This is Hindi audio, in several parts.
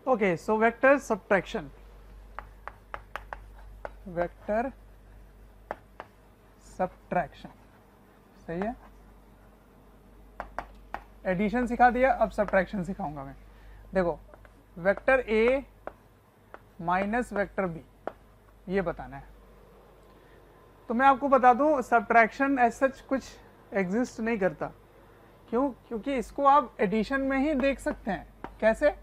Okay, so vector subtraction. Vector subtraction सही है. एडिशन सिखा दिया, अब सब्ट्रैक्शन सिखाऊंगा मैं. देखो, vector A minus vector B ये बताना है. तो मैं आपको बता दूं सब्ट्रैक्शन एज सच कुछ एग्जिस्ट नहीं करता. क्यों? क्योंकि इसको आप एडिशन में ही देख सकते हैं. कैसे?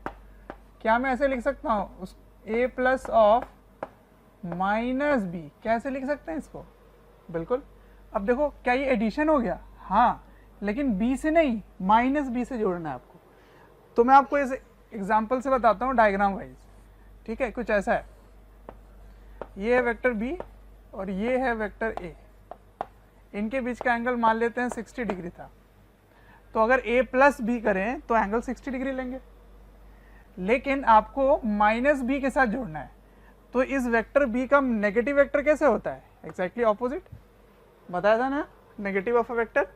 क्या मैं ऐसे लिख सकता हूँ उस a plus of minus B, कैसे लिख सकते हैं इसको? बिल्कुल. अब देखो, क्या ये एडिशन हो गया? हाँ, लेकिन b से नहीं, माइनस बी से जोड़ना है आपको. तो मैं आपको इस एग्जांपल से बताता हूँ डायग्राम वाइज. ठीक है, कुछ ऐसा है. ये है वेक्टर b और ये है वेक्टर a. इनके बीच का एंगल मान लेते हैं 60 डिग्री था. तो अगर a प्लस बी करें तो एंगल 60 डिग्री लेंगे. लेकिन आपको माइनस बी के साथ जोड़ना है. तो इस वेक्टर b का नेगेटिव वेक्टर कैसे होता है? एग्जैक्टली ऑपोजिट बताया था ना, नेगेटिव ऑफ अ वेक्टर.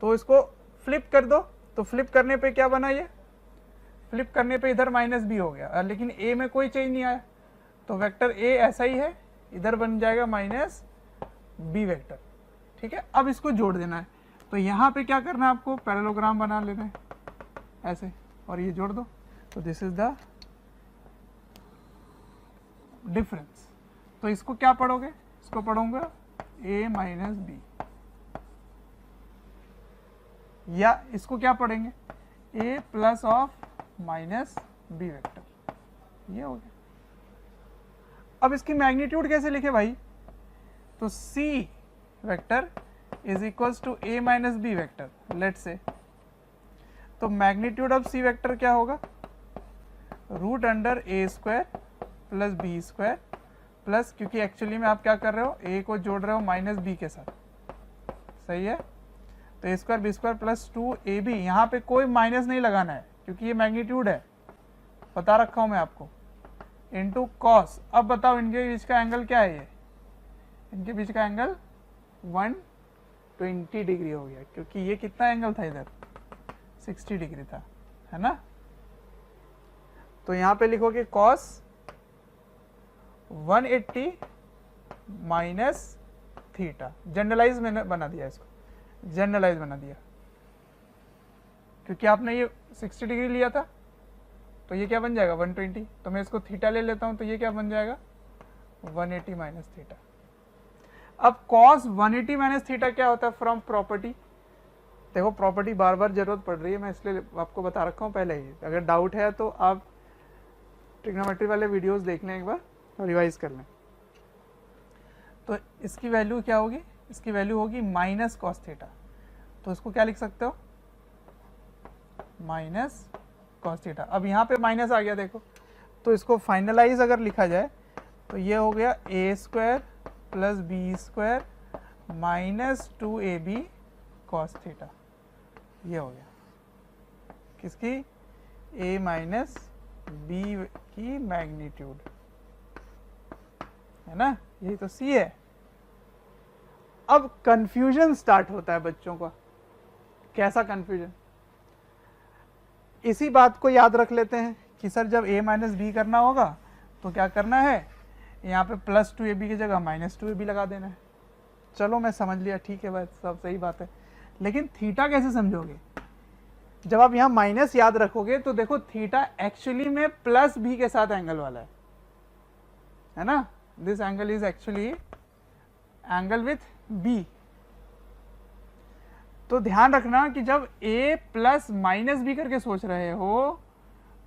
तो इसको फ्लिप कर दो. तो फ्लिप करने पे क्या बना? ये फ्लिप करने पे इधर माइनस बी हो गया, लेकिन a में कोई चेंज नहीं आया. तो वेक्टर a ऐसा ही है, इधर बन जाएगा माइनस बी वेक्टर. ठीक है, अब इसको जोड़ देना है. तो यहाँ पे क्या करना है आपको? पैरेललोग्राम बना लेना है ऐसे, और ये जोड़ दो. तो दिस इज द डिफरेंस. तो इसको क्या पढ़ोगे? इसको पढ़ोगे a माइनस बी, या इसको क्या पढ़ेंगे? a plus of minus B vector. ये हो गया. अब इसकी मैग्नीट्यूड कैसे लिखे भाई? तो c vector is equals to a minus B vector, let say. तो मैग्नीट्यूड ऑफ c वेक्टर क्या होगा? Root under a square plus B square plus, क्योंकि एक्चुअली में आप क्या कर रहे हो? a को जोड़ रहे हो माइनस b के साथ. सही है. तो a square B square plus 2ab. यहाँ पे कोई माइनस नहीं लगाना है क्योंकि ये मैग्नीट्यूड है, बता रखा हूँ मैं आपको. Into cos. अब बताओ इनके बीच का एंगल क्या है? ये इनके बीच का एंगल 120 डिग्री हो गया, क्योंकि ये कितना एंगल था? इधर 60 डिग्री था, है ना. तो यहाँ पे लिखोगे कॉस 180 माइनस थीटा. जनरलाइज मैंने बना दिया इसको, जनरलाइज बना दिया, क्योंकि आपने ये 60 डिग्री लिया था. तो ये क्या बन जाएगा? 120. तो मैं इसको थीटा ले लेता हूं, तो ये क्या बन जाएगा? 180 माइनस थीटा. अब कॉस 180 माइनस थीटा क्या होता है? From property. देखो, प्रॉपर्टी बार बार जरूरत पड़ रही है, मैं इसलिए आपको बता रखा हूँ पहले ही. अगर डाउट है तो आप ट्रिग्नोमेट्री वाले वीडियोस देख लें एक बार और रिवाइज कर लें. तो इसकी वैल्यू क्या होगी? इसकी वैल्यू होगी माइनस कॉस थीटा. तो इसको क्या लिख सकते हो? Minus cos theta. अब यहाँ पे माइनस आ गया देखो. तो इसको फाइनलाइज अगर लिखा जाए तो ये हो गया a square plus B square minus 2ab cos theta. ये हो गया किसकी? a माइनस बी की मैग्नीट्यूड, है ना. यही तो c है. अब कंफ्यूजन स्टार्ट होता है बच्चों का. कैसा कंफ्यूजन? इसी बात को याद रख लेते हैं कि सर जब a माइनस बी करना होगा तो क्या करना है? यहाँ पे प्लस 2ab की जगह माइनस 2ab लगा देना है. चलो मैं समझ लिया, ठीक है भाई, सब सही बात है. लेकिन थीटा कैसे समझोगे? जब आप यहाँ माइनस याद रखोगे तो देखो थीटा एक्चुअली में प्लस b के साथ एंगल वाला है ना. This angle is actually angle with b. तो ध्यान रखना कि जब a प्लस माइनस बी करके सोच रहे हो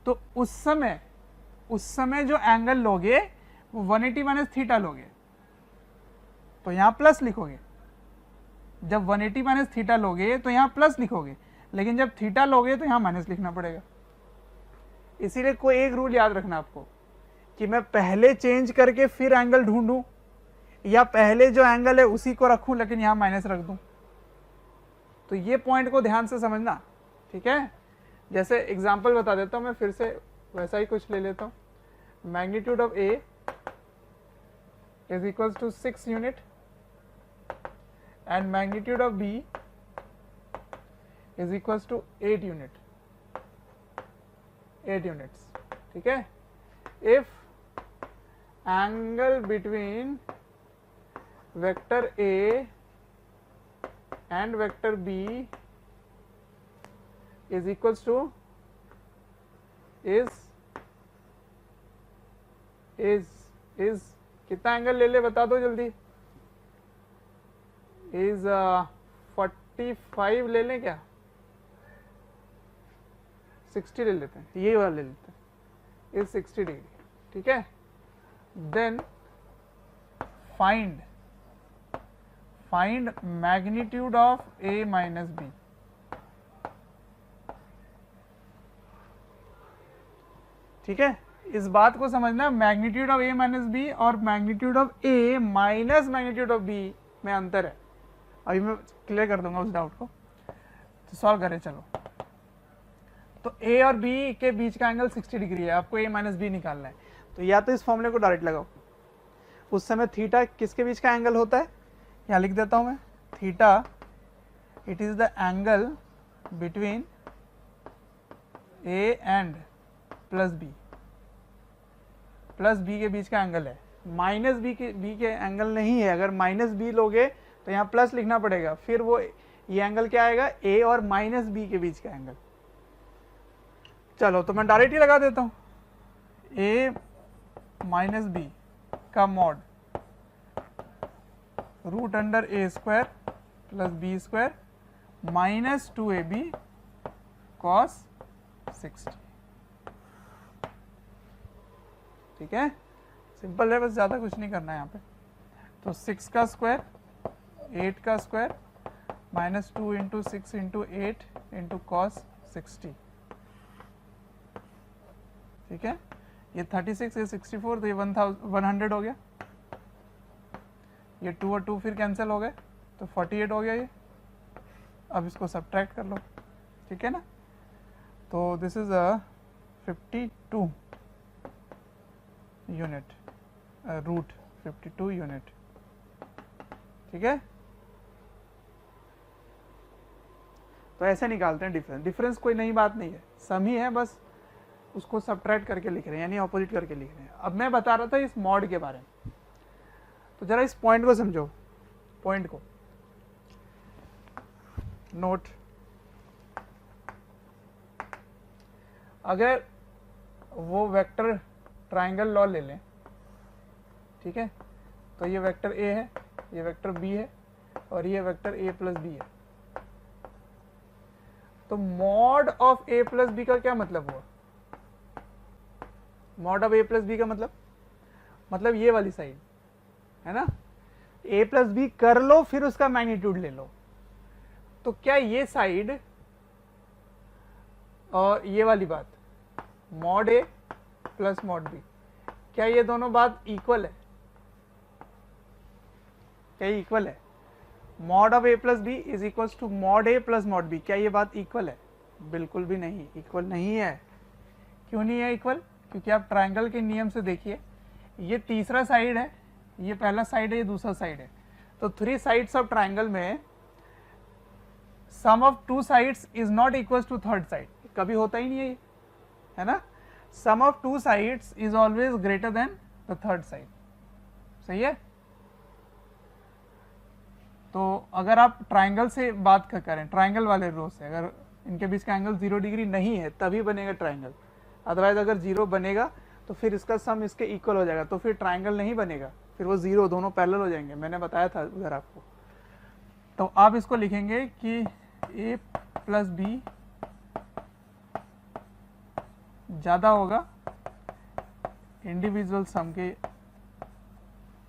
तो उस समय जो एंगल लोगे वो 180 माइनस थीटा लोगे. तो यहाँ प्लस लिखोगे. जब 180 माइनस थीटा लोगे तो यहाँ प्लस लिखोगे, लेकिन जब थीटा लोगे तो यहाँ माइनस लिखना पड़ेगा. इसीलिए कोई एक रूल याद रखना आपको कि मैं पहले चेंज करके फिर एंगल ढूंढूं, या पहले जो एंगल है उसी को रखूं लेकिन यहाँ माइनस रख दूं. तो ये पॉइंट को ध्यान से समझना, ठीक है. जैसे एग्जांपल बता देता हूं मैं, फिर से वैसा ही कुछ ले लेता हूं. Magnitude of a is equals to 6 unit and magnitude of b is equals to 8 units. ठीक है, if angle between vector A and vector B is equals to is कितना एंगल ले ले बता दो जल्दी, इज 45 ले लें क्या, 60 ले लेते हैं, ये वाला ले लेते हैं, इज 60 डिग्री, ठीक है। Then find magnitude of A minus B, ठीक है। इस बात को समझना, magnitude of A minus B और magnitude of A minus magnitude of B में अंतर है। अभी मैं क्लियर कर दूंगा उस डाउट को, तो सॉल्व करें चलो। तो ए और बी के बीच का एंगल 60 डिग्री है, आपको ए माइनस बी निकालना है, तो या तो इस फॉर्मूले को डायरेक्ट लगाओ। उस समय थीटा किसके बीच का एंगल होता है, यहाँ लिख देता हूं मैं, theta it is the angle between A and plus B के बीच का एंगल है, माइनस बी के एंगल नहीं है। अगर माइनस बी लोगे तो यहाँ प्लस लिखना पड़ेगा, फिर वो ये एंगल क्या आएगा, ए और माइनस बी के बीच का एंगल। चलो तो मैं डायरेक्ट ही लगा देता हूँ, ए माइनस बी का mod root under A square plus B square minus 2ab cos 60, ठीक है, सिंपल है, बस ज़्यादा कुछ नहीं करना है यहाँ पे। तो 6 का स्क्वायर 8 का square minus 2 into 6 into 8 into cos 60, ठीक है। ये 36, ये 64, तो ये 100 हो गया, ये 2 और 2 फिर कैंसिल हो गए, तो 48 हो गया ये। अब इसको सब्ट्रैक्ट कर लो, ठीक है ना। तो this is a 52 unit, root 52 unit, ठीक है। तो ऐसे निकालते हैं डिफरेंस। डिफरेंस कोई नई बात नहीं है, सम ही है, बस उसको सब्ट्रैक्ट करके लिख रहे हैं, यानी ऑपोजिट करके लिख रहे हैं। अब मैं बता रहा था इस मॉड के बारे में, तो जरा इस पॉइंट को समझो, पॉइंट को नोट। अगर वो वेक्टर ट्राइंगल लॉ ले लें, ठीक है, तो ये वेक्टर ए है, ये वेक्टर बी है और ये वेक्टर ए प्लस बी है। तो mod of A plus B का क्या मतलब हुआ, mod of A plus B का मतलब ये वाली साइड है ना, ए प्लस बी कर लो फिर उसका मैग्नीट्यूड ले लो। तो क्या ये साइड और ये वाली बात mod A plus mod B, क्या ये दोनों बात इक्वल है, क्या ये इक्वल है, mod of A plus B is equal to mod A plus mod B, क्या ये बात इक्वल है, बिल्कुल भी नहीं, इक्वल नहीं है। क्यों नहीं है इक्वल, क्योंकि आप ट्राइंगल के नियम से देखिए, ये तीसरा साइड है, ये पहला साइड है, ये दूसरा साइड है। तो 3 साइड्स ऑफ ट्राइंगल में sum of 2 sides is not equal to third side, कभी होता ही नहीं है ये, है ना। Sum of 2 sides is always greater than the third side, सही है। तो अगर आप ट्राइंगल से बात करें, ट्राइंगल वाले रो से, अगर इनके बीच का एंगल 0 डिग्री नहीं है तभी बनेगा ट्राइंगल, अदरवाइज अगर 0 बनेगा तो फिर इसका सम इसके इक्वल हो जाएगा, तो फिर ट्राइंगल नहीं बनेगा, फिर वो 0 दोनों पैरेलल हो जाएंगे, मैंने बताया था उधर आपको। तो आप इसको लिखेंगे कि a प्लस बी ज़्यादा होगा इंडिविजुअल सम के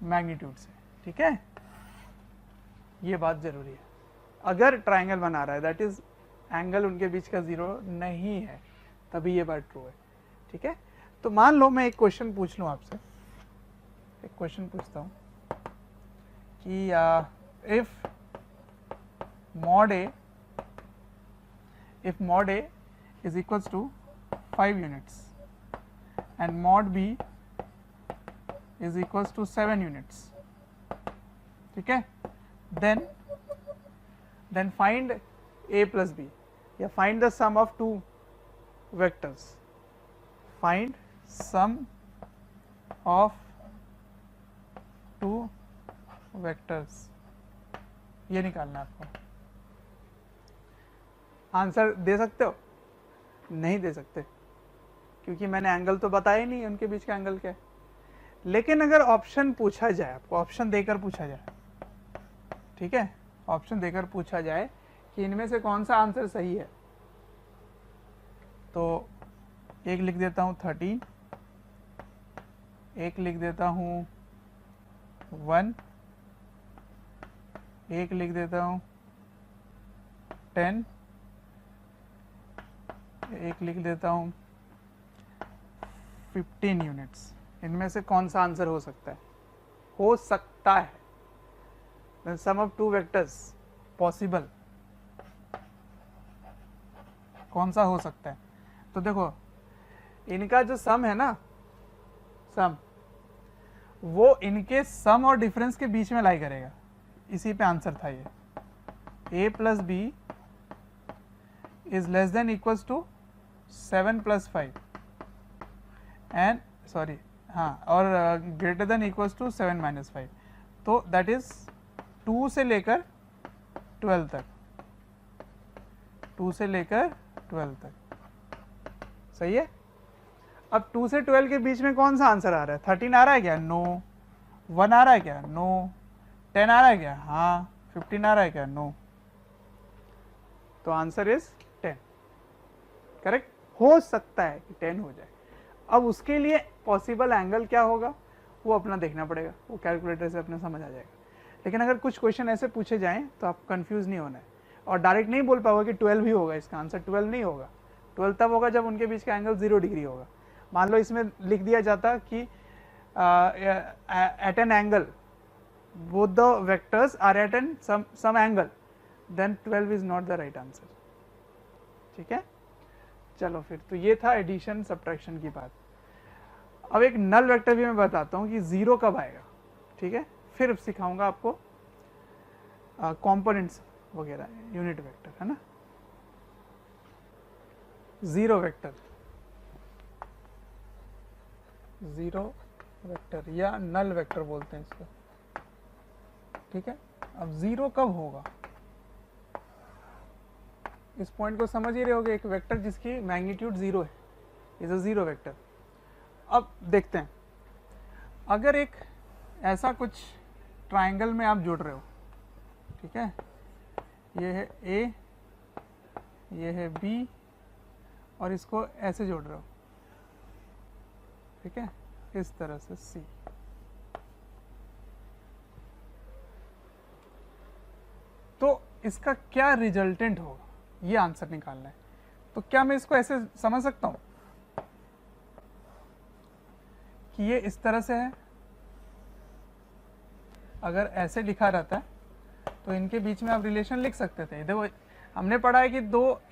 मैग्नीट्यूड से, ठीक है, ये बात जरूरी है। अगर ट्राइंगल बना रहा है दैट इज एंगल उनके बीच का 0 नहीं है, तभी ये बात ट्रू है, ठीक है। तो मान लो मैं एक क्वेश्चन पूछ लूँ आपसे, एक क्वेश्चन पूछता हूँ कि if mod a is equals to 5 units and mod b is equals to 7 units, ठीक है, then find a plus b, या find the sum of 2 vectors, find sum of two vectors, ये निकालना है आपको। आंसर दे सकते हो? नहीं दे सकते, क्योंकि मैंने एंगल तो बताया ही नहीं उनके बीच का एंगल क्या है। लेकिन अगर ऑप्शन पूछा जाए, आपको ऑप्शन देकर पूछा जाए, ठीक है, ऑप्शन देकर पूछा जाए कि इनमें से कौन सा आंसर सही है, तो एक लिख देता हूँ 13, एक लिख देता हूँ 1, एक लिख देता हूँ 10, एक लिख देता हूँ 15 यूनिट्स। इनमें से कौन सा आंसर हो सकता है? हो सकता है, सम ऑफ टू वेक्टर्स पॉसिबल, कौन सा हो सकता है? तो देखो, इनका जो सम है ना, सम, वो इनके सम और डिफरेंस के बीच में लाई करेगा, इसी पे आंसर था ये। a plus B is less than equals to 7 plus 5 and sorry हाँ, और greater than equals to 7 minus 5, तो दैट इज 2 से लेकर 12 तक, 2 से लेकर 12 तक, सही है। अब 2 से 12 के बीच में कौन सा आंसर आ रहा है? 13 आ रहा है क्या? नो। 1 आ रहा है क्या? नो। 10 आ रहा है क्या? हाँ। 15 आ रहा है क्या? नो। तो आंसर इज 10, करेक्ट। हो सकता है कि 10 हो जाए। अब उसके लिए पॉसिबल एंगल क्या होगा वो अपना देखना पड़ेगा, वो कैलकुलेटर से अपने समझ आ जाएगा। लेकिन अगर कुछ क्वेश्चन ऐसे पूछे जाएं तो आप कंफ्यूज नहीं होना है और डायरेक्ट नहीं बोल पाओगे कि 12 ही होगा, इसका आंसर 12 नहीं होगा। 12 तब होगा जब उनके बीच का एंगल 0 डिग्री होगा। मान लो इसमें लिख दिया जाता कि at an angle both the vectors are at an some angle, then 12 is not the right answer, ठीक है। चलो फिर, तो ये था एडिशन सब्ट्रैक्शन की बात। अब एक नल वेक्टर भी मैं बताता हूँ कि 0 कब आएगा, ठीक है। फिर सिखाऊंगा आपको कंपोनेंट्स वगैरह, यूनिट वेक्टर, है ना। 0 वेक्टर, 0 वेक्टर या नल वेक्टर बोलते हैं इसको, ठीक है। अब 0 कब होगा, इस पॉइंट को समझ ही रहे होगे। एक वेक्टर जिसकी मैग्नीट्यूड 0 है, इज अ 0 वेक्टर। अब देखते हैं, अगर एक ऐसा कुछ ट्राइंगल में आप जोड़ रहे हो, ठीक है, ये है A, ये है B और इसको ऐसे जोड़ रहे हो, ठीक है, इस तरह से C। तो इसका क्या रिजल्टेंट होगा, ये आंसर निकालना है। तो क्या मैं इसको ऐसे समझ सकता हूं कि ये इस तरह से है? अगर ऐसे लिखा रहता तो इनके बीच में आप रिलेशन लिख सकते थे। देखो, हमने पढ़ा है कि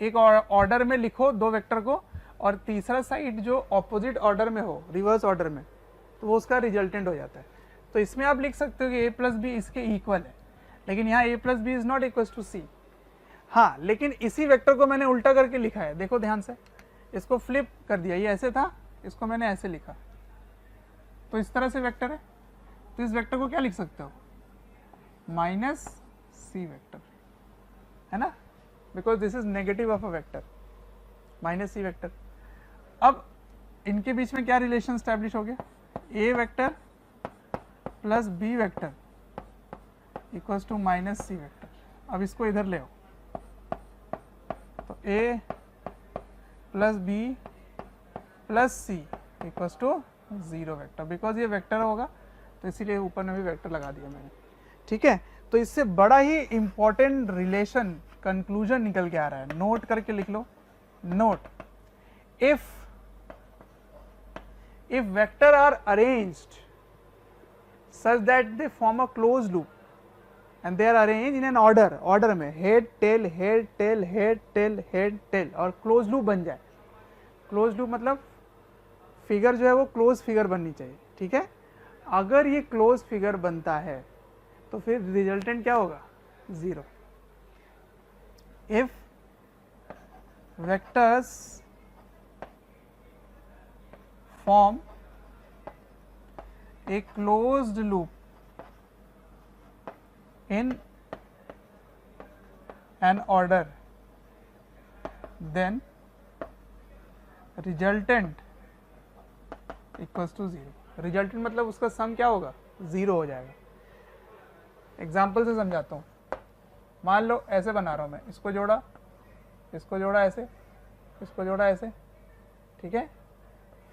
एक ऑर्डर में लिखो दो वेक्टर को, और तीसरा साइड जो ऑपोजिट ऑर्डर में हो, रिवर्स ऑर्डर में, तो वो उसका रिजल्टेंट हो जाता है। तो इसमें आप लिख सकते हो कि a प्लस बी इसके इक्वल है, लेकिन यहाँ a plus B is not equal to c। हाँ, लेकिन इसी वेक्टर को मैंने उल्टा करके लिखा है, देखो ध्यान से, इसको फ्लिप कर दिया, ये ऐसे था, इसको मैंने ऐसे लिखा, तो इस तरह से वेक्टर है। तो इस वेक्टर को क्या लिख सकते हो? माइनस सी वेक्टर, है ना, because this is negative of a vector, minus C vector. अब इनके बीच में क्या रिलेशन स्टैब्लिश हो गया? A vector plus B vector equals to minus C vector. अब इसको इधर ले आओ, तो A plus B plus C equals to 0 vector. Because ये वेक्टर होगा तो इसीलिए ऊपर में भी वेक्टर लगा दिया मैंने, ठीक है। तो इससे बड़ा ही इंपॉर्टेंट रिलेशन, कंक्लूजन निकल के आ रहा है, नोट करके लिख लो। Note, if vector are arranged such that they form a closed loop and they are arranged in an order में head tail head tail head tail head tail और closed loop बन जाए। closed loop मतलब फिगर जो है वो क्लोज फिगर बननी चाहिए, ठीक है। अगर ये क्लोज फिगर बनता है तो फिर रिजल्टेंट क्या होगा? 0। If vectors form a closed loop in an order, then resultant equals to 0। Resultant मतलब उसका सम क्या होगा, 0 हो जाएगा। एग्जाम्पल से समझाता हूँ। मान लो ऐसे बना रहा हूँ मैं, इसको जोड़ा ऐसे, इसको जोड़ा ऐसे, ठीक है,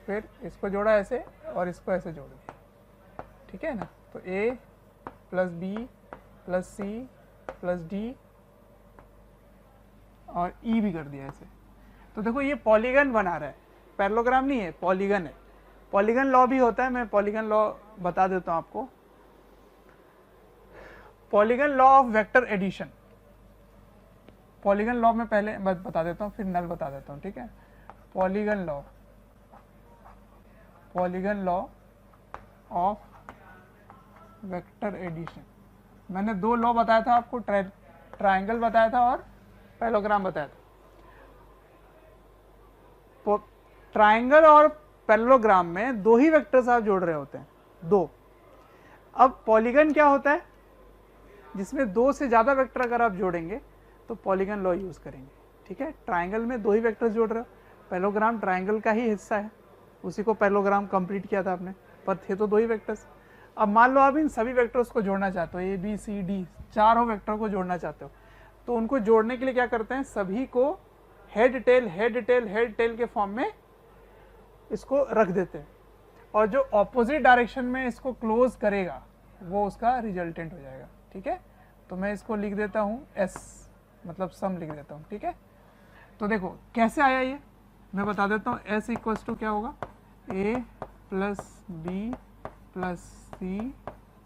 फिर इसको जोड़ा ऐसे और इसको ऐसे जोड़ दिया, ठीक है ना। तो a plus B plus C plus D और ई भी कर दिया ऐसे। तो देखो ये पॉलीगन बना रहा है, पैरेललोग्राम नहीं है, पॉलीगन है। पॉलीगन लॉ भी होता है, मैं पॉलीगन लॉ बता देता हूं आपको। Polygon law of vector addition, polygon law में पहले बता देता हूं, फिर नल बता देता हूं, ठीक है। Polygon law of vector addition, मैंने दो लॉ बताया था आपको, ट्रायंगल बताया था और पैरेललोग्राम बताया था। ट्रायंगल और पैरेललोग्राम में दो ही वेक्टर्स आप जोड़ रहे होते हैं, दो। अब पॉलीगन क्या होता है, जिसमें दो से ज्यादा वेक्टर अगर आप जोड़ेंगे तो पॉलीगन लॉ यूज करेंगे, ठीक है। ट्रायंगल में दो ही वेक्टर्स जोड़ रहे हो, पैरेललोग्राम ट्रायंगल का ही हिस्सा है, उसी को पैरेललोग्राम कंप्लीट किया था आपने, पर थे तो दो ही वेक्टर्स। अब मान लो आप इन सभी वेक्टर्स को जोड़ना चाहते हो, ए बी सी डी, चारों वेक्टर को जोड़ना चाहते हो, तो उनको जोड़ने के लिए क्या करते हैं, सभी को head tail head tail head tail के फॉर्म में इसको रख देते हैं, और जो ऑपोजिट डायरेक्शन में इसको क्लोज करेगा वो उसका रिजल्टेंट हो जाएगा, ठीक है। तो मैं इसको लिख देता हूँ एस, मतलब सम लिख देता हूँ, ठीक है। तो देखो कैसे आया ये, मैं बता देता हूँ। एस इक्वल्स टू क्या होगा, A plus B plus C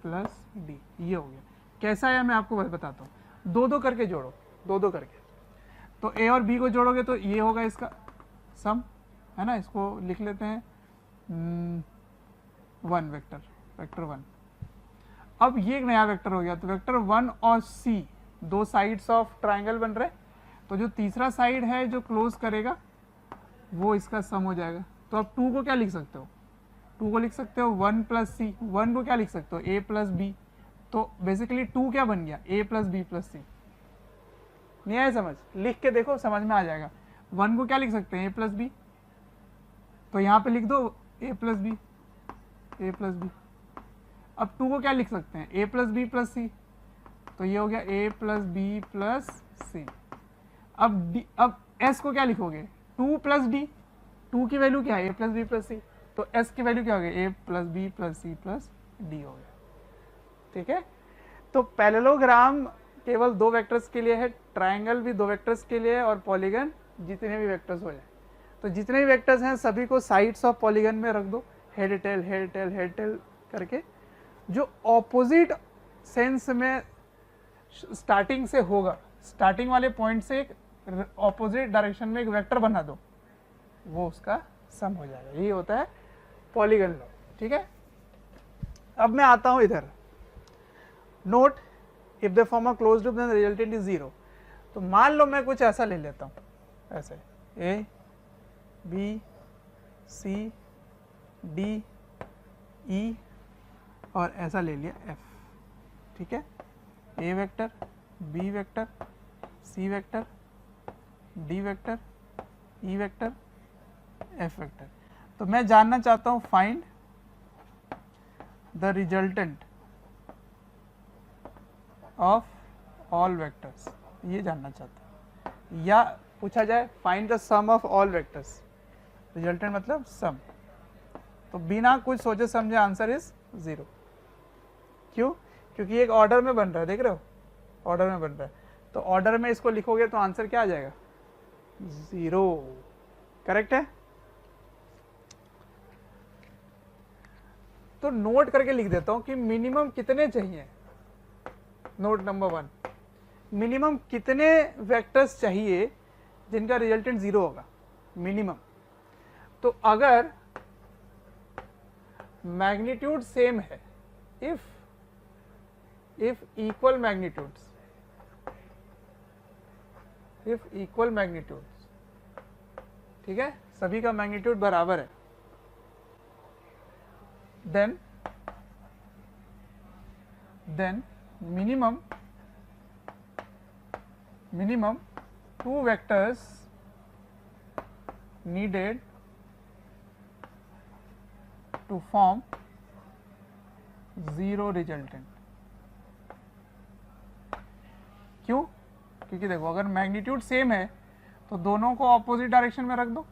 plus D, ये हो गया। कैसा आया मैं आपको बताता हूँ, दो दो करके जोड़ो, दो दो करके। तो ए और बी को जोड़ोगे तो ये होगा इसका सम, है ना। इसको लिख लेते हैं 1 वेक्टर 1। अब ये एक नया वेक्टर हो गया, तो वेक्टर 1 और सी दो साइड्स ऑफ ट्रायंगल बन रहे, तो जो तीसरा साइड है जो क्लोज करेगा वो इसका सम हो जाएगा। तो अब 2 को क्या लिख सकते हो, 2 को लिख सकते हो 1 प्लस सी, 1 को क्या लिख सकते हो, ए प्लस बी। तो बेसिकली 2 क्या बन गया, ए प्लस बी प्लस सी। नहीं आया समझ, लिख के देखो समझ में आ जाएगा। 1 को क्या लिख सकते हैं, ए प्लस बी, तो यहाँ पे लिख दो ए प्लस बी, ए प्लस बी। अब 2 को क्या लिख सकते हैं, ए प्लस बी प्लस सी, तो ये हो गया ए प्लस बी प्लस सी। अब एस को क्या लिखोगे, 2 प्लस डी, 2 की वैल्यू क्या है, A plus B plus C, तो एस की वैल्यू क्या हो गई, A plus B plus C plus D हो गया, ठीक है। तो पैरेललोग्राम केवल दो वेक्टर्स के लिए है, ट्रायंगल भी दो वेक्टर्स के लिए है, और पॉलीगन जितने भी वेक्टर्स हो जाए। तो जितने भी वेक्टर्स हैं सभी को साइड्स ऑफ पॉलीगन में रख दो, head tail head tail head tail करके। जो ऑपोजिट सेंस में स्टार्टिंग से होगा, स्टार्टिंग वाले पॉइंट से एक ऑपोजिट डायरेक्शन में एक वेक्टर बना दो, वो उसका सम हो जाएगा। यही होता है पॉलीगन लॉ, ठीक है। अब मैं आता हूं इधर, note if the form a closed loop then resultant is 0। तो मान लो मैं कुछ ऐसा ले लेता हूं, ऐसे A B C D E और ऐसा ले लिया एफ, ठीक है। A vector, B vector, C vector, D vector, E vector, F vector. तो मैं जानना चाहता हूं find the resultant of all vectors, ये जानना चाहता हूं। या पूछा जाए find the sum of all vectors, resultant मतलब सम। तो बिना कुछ सोचे समझे आंसर इज 0। क्यों, क्योंकि एक ऑर्डर में बन रहा है, देख रहे हो, ऑर्डर में बन रहा है। तो ऑर्डर में इसको लिखोगे तो आंसर क्या आ जाएगा, 0। करेक्ट है। तो नोट करके लिख देता हूं कि मिनिमम कितने चाहिए। नोट नंबर 1, मिनिमम कितने वेक्टर्स चाहिए जिनका रिजल्टेंट 0 होगा, मिनिमम। तो अगर मैग्नीट्यूड सेम है, if equal magnitudes, ठीक है, सभी का मैग्नीट्यूड बराबर है, then minimum two vectors needed to form zero resultant. क्यों? क्योंकि देखो अगर मैग्नीट्यूड सेम है तो दोनों को ऑपोजिट डायरेक्शन में रख दो,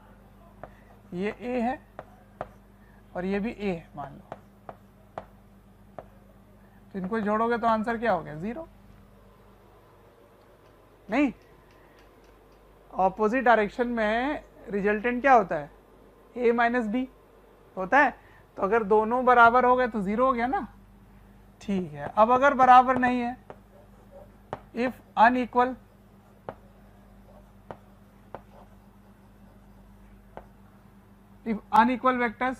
ये A है और ये भी A है मान लो, तो इनको जोड़ोगे तो आंसर क्या हो गया? 0। नहीं, ऑपोजिट डायरेक्शन में रिजल्टेंट क्या होता है? A माइनस B होता है। तो अगर दोनों बराबर हो गए तो 0 हो गया ना। ठीक है, अब अगर बराबर नहीं है, if unequal, if unequal vectors,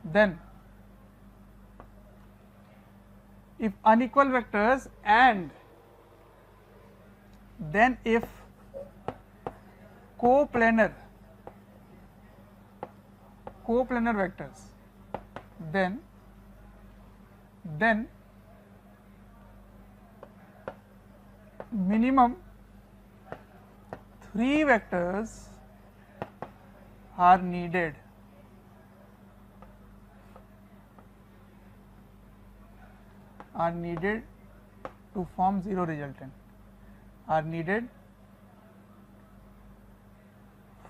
then if unequal vectors and then if coplanar vectors, then minimum 3 vectors are needed to form zero resultant, are needed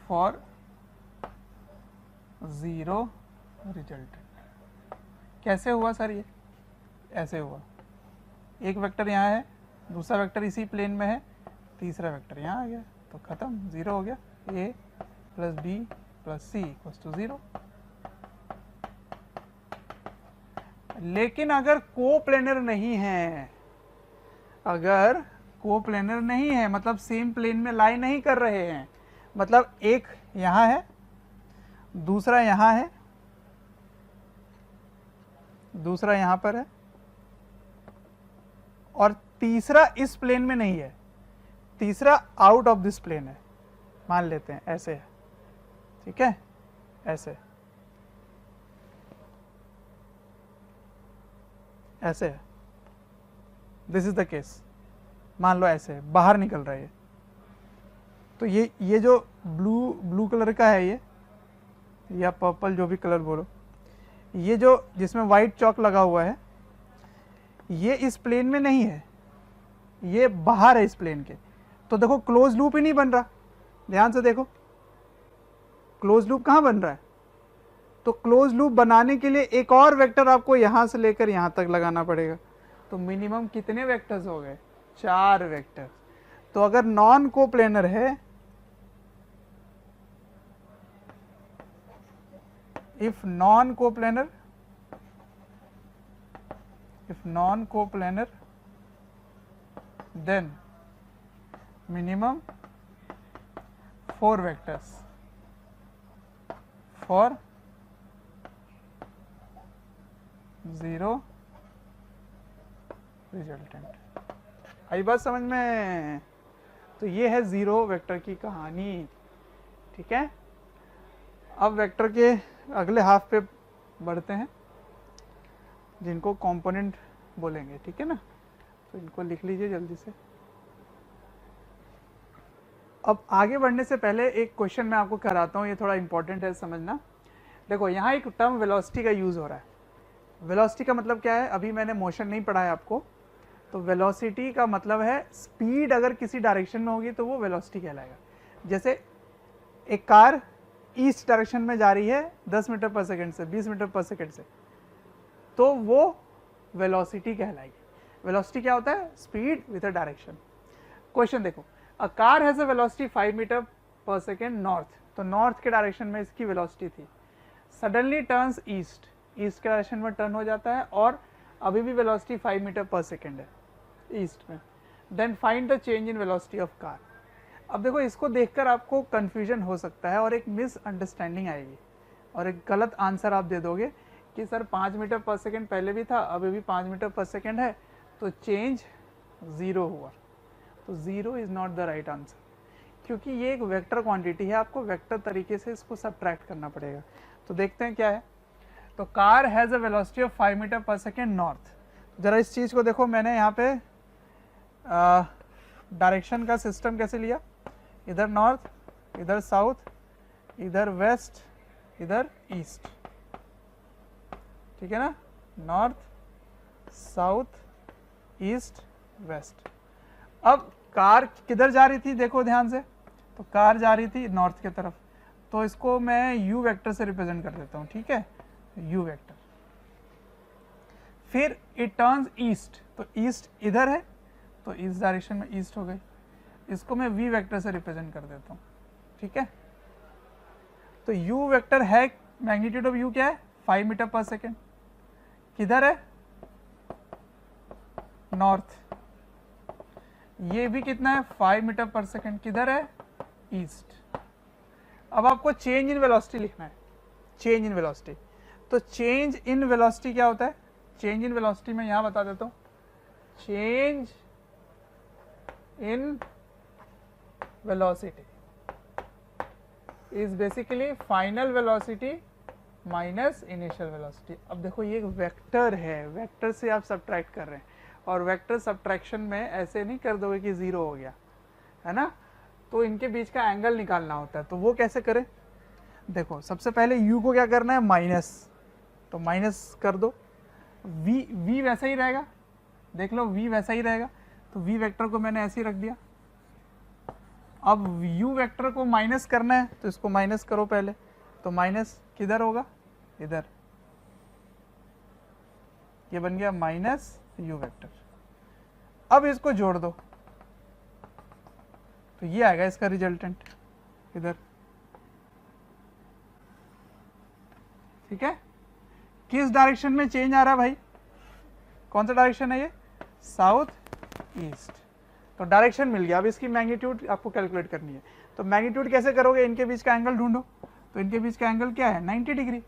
for zero resultant. कैसे हुआ सर? ये ऐसे हुआ, एक वेक्टर यहाँ है, दूसरा वेक्टर इसी प्लेन में है, तीसरा वेक्टर यहाँ आ गया, तो खत्म, 0 हो गया। A plus B plus C equals to 0। लेकिन अगर कोप्लेनर नहीं है, अगर कोप्लेनर नहीं है मतलब सेम प्लेन में लाई नहीं कर रहे हैं, मतलब एक यहाँ है, दूसरा यहाँ है, दूसरा यहाँ पर है, और तीसरा इस प्लेन में नहीं है, तीसरा आउट ऑफ दिस प्लेन है, मान लेते हैं ऐसे है, ठीक है, ऐसे ऐसे है, दिस इज द केस, मान लो ऐसे है, बाहर निकल रहा है। तो ये जो ब्लू कलर का है, ये या पर्पल, जो भी कलर बोलो, ये जो जिसमें वाइट चौक लगा हुआ है, ये इस प्लेन में नहीं है, ये बाहर है इस प्लेन के। तो देखो क्लोज लूप ही नहीं बन रहा, ध्यान से देखो, क्लोज लूप कहाँ बन रहा है? तो क्लोज लूप बनाने के लिए एक और वेक्टर आपको यहां से लेकर यहां तक लगाना पड़ेगा। तो मिनिमम कितने वेक्टर्स हो गए? 4 वेक्टर। तो अगर नॉन कोप्लेनर है, if non coplanar, then minimum 4 vectors for zero resultant। आई बात समझ में? तो ये है जीरो वेक्टर की कहानी, ठीक है। अब वेक्टर के अगले हाफ पे बढ़ते हैं, जिनको कंपोनेंट बोलेंगे, ठीक है ना। तो इनको लिख लीजिए जल्दी से। अब आगे बढ़ने से पहले एक क्वेश्चन मैं आपको कराता हूँ, ये थोड़ा इंपॉर्टेंट है समझना। देखो यहाँ एक टर्म वेलोसिटी का यूज़ हो रहा है। वेलोसिटी का मतलब क्या है? अभी मैंने मोशन नहीं पढ़ा है आपको। तो वेलोसिटी का मतलब है स्पीड अगर किसी डायरेक्शन में होगी तो वो वेलोसिटी कहलाएगा। जैसे एक कार ईस्ट डायरेक्शन में जा रही है 10 मीटर पर सेकंड से, 20 मीटर पर सेकंड से, तो वो वेलोसिटी कहलाएगी। वेलोसिटी क्या होता है? Speed with a direction. Question देखो, a car has a velocity 5 metre per second north, तो नॉर्थ के डायरेक्शन में इसकी वेलोसिटी थी। सडनली टर्न्स ईस्ट, ईस्ट के डायरेक्शन में टर्न हो जाता है और अभी भी वेलोसिटी 5 मीटर पर सेकंड है ईस्ट में। Then find the change in velocity of car. अब देखो इसको देखकर आपको कंफ्यूजन हो सकता है और एक मिसअंडरस्टैंडिंग आएगी और एक गलत आंसर आप दे दोगे कि सर 5 मीटर पर सेकंड पहले भी था, अभी भी 5 मीटर पर सेकंड है, तो चेंज 0 हुआ। तो 0 is not the right answer. क्योंकि ये एक वेक्टर क्वांटिटी है, आपको वेक्टर तरीके से इसको सब्ट्रैक्ट करना पड़ेगा। तो देखते हैं क्या है। तो car has a velocity of 5 metre per second north. जरा इस चीज़ को देखो, मैंने यहाँ पे डायरेक्शन का सिस्टम कैसे लिया, इधर नॉर्थ, इधर साउथ, इधर वेस्ट, इधर ईस्ट, ठीक है ना, नॉर्थ साउथ ईस्ट वेस्ट। अब कार किधर जा रही थी देखो ध्यान से, तो कार जा रही थी नॉर्थ की तरफ, तो इसको मैं यू वेक्टर से रिप्रेजेंट कर देता हूँ, ठीक है, यू वेक्टर। फिर इट टर्न्स ईस्ट, तो ईस्ट इधर है, तो इस डायरेक्शन में ईस्ट हो गई, इसको मैं वी वेक्टर से रिप्रेजेंट कर देता हूँ, ठीक है। तो यू वेक्टर है, मैग्नीट्यूड ऑफ यू क्या है, 5 मीटर पर सेकेंड, किधर है, नॉर्थ। ये भी कितना है, 5 मीटर पर सेकेंड, किधर है, ईस्ट। अब आपको चेंज इन वेलोसिटी लिखना है, चेंज इन वेलोसिटी। तो चेंज इन वेलोसिटी क्या होता है, चेंज इन वेलोसिटी मैं यहां बता देता हूं, change in velocity is basically final velocity minus initial velocity. अब देखो ये एक वेक्टर है, वेक्टर से आप सब्ट्रैक्ट कर रहे हैं, और वेक्टर सब्ट्रैक्शन में ऐसे नहीं कर दोगे कि 0 हो गया, है ना, तो इनके बीच का एंगल निकालना होता है। तो वो कैसे करें, देखो सबसे पहले u को क्या करना है, माइनस, तो माइनस कर दो, v वैसा ही रहेगा, देख लो v वैसा ही रहेगा, तो v वेक्टर को मैंने ऐसे ही रख दिया। अब u वेक्टर को माइनस करना है, तो इसको माइनस करो पहले, तो माइनस किधर होगा, इधर, ये बन गया माइनस u वेक्टर। अब इसको जोड़ दो, तो ये आएगा इसका रिजल्टेंट इधर, ठीक है। किस डायरेक्शन में चेंज आ रहा है भाई, कौन सा डायरेक्शन है ये, साउथ ईस्ट। तो डायरेक्शन मिल गया, अब इसकी मैग्नीट्यूड आपको कैलकुलेट करनी है। तो मैग्नीट्यूड कैसे करोगे, इनके बीच का एंगल ढूंढो, तो इनके बीच का एंगल क्या है, 90 डिग्री।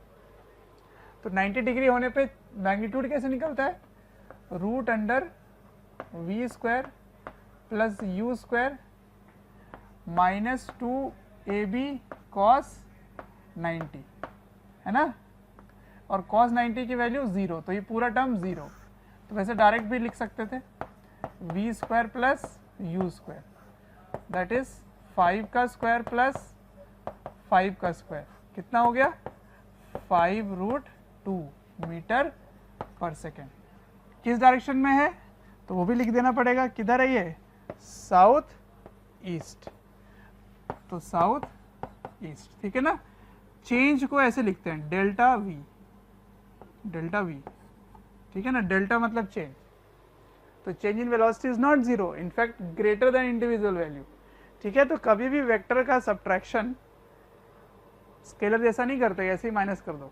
तो 90 डिग्री होने पे मैग्नीट्यूड कैसे निकलता है, root under v square plus u square minus 2ab cos 90, है ना, और cos 90 की वैल्यू 0, तो ये पूरा टर्म 0। तो वैसे डायरेक्ट भी लिख सकते थे, v square plus u square, that is 5 का स्क्वायर प्लस 5 का स्क्वायर, कितना हो गया, 5√2 मीटर पर सेकेंड। किस डायरेक्शन में है, तो वो भी लिख देना पड़ेगा, किधर है ये, साउथ ईस्ट, तो साउथ ईस्ट, ठीक है ना। चेंज को ऐसे लिखते हैं, डेल्टा वी, डेल्टा वी, ठीक है ना, डेल्टा मतलब चेंज। तो change in velocity is not 0, in fact greater than individual value, ठीक है। तो कभी भी वेक्टर का सब्ट्रैक्शन स्केलर जैसा नहीं करते, ऐसे ही माइनस कर दो,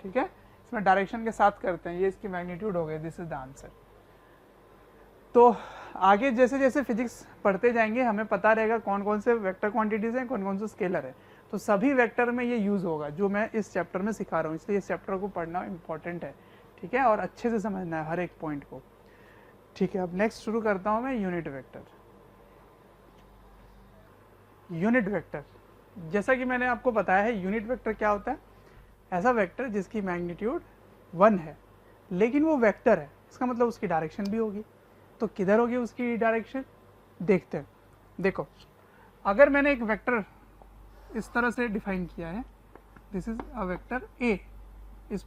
ठीक है, इसमें डायरेक्शन के साथ करते हैं। ये इसकी मैग्नीट्यूड हो गई, दिस इज द आंसर। तो आगे जैसे जैसे फिजिक्स पढ़ते जाएंगे हमें पता रहेगा कौन कौन से वेक्टर क्वांटिटीज हैं, कौन कौन से स्केलर है। तो सभी वेक्टर में ये यूज होगा जो मैं इस चैप्टर में सिखा रहा हूँ, इसलिए इस चैप्टर को पढ़ना इंपॉर्टेंट है, ठीक है, और अच्छे से समझना है हर एक पॉइंट को, ठीक है। अब नेक्स्ट शुरू करता हूँ मैं यूनिट वेक्टर। यूनिट वेक्टर, जैसा कि मैंने आपको बताया है, यूनिट वेक्टर क्या होता है, ऐसा वेक्टर जिसकी मैग्नीट्यूड 1 है लेकिन वो वेक्टर है, इसका मतलब उसकी डायरेक्शन भी होगी। तो किधर होगी उसकी डायरेक्शन, देखते हैं। देखो अगर मैंने एक वेक्टर इस तरह से डिफाइन किया है, this is a vector A, इस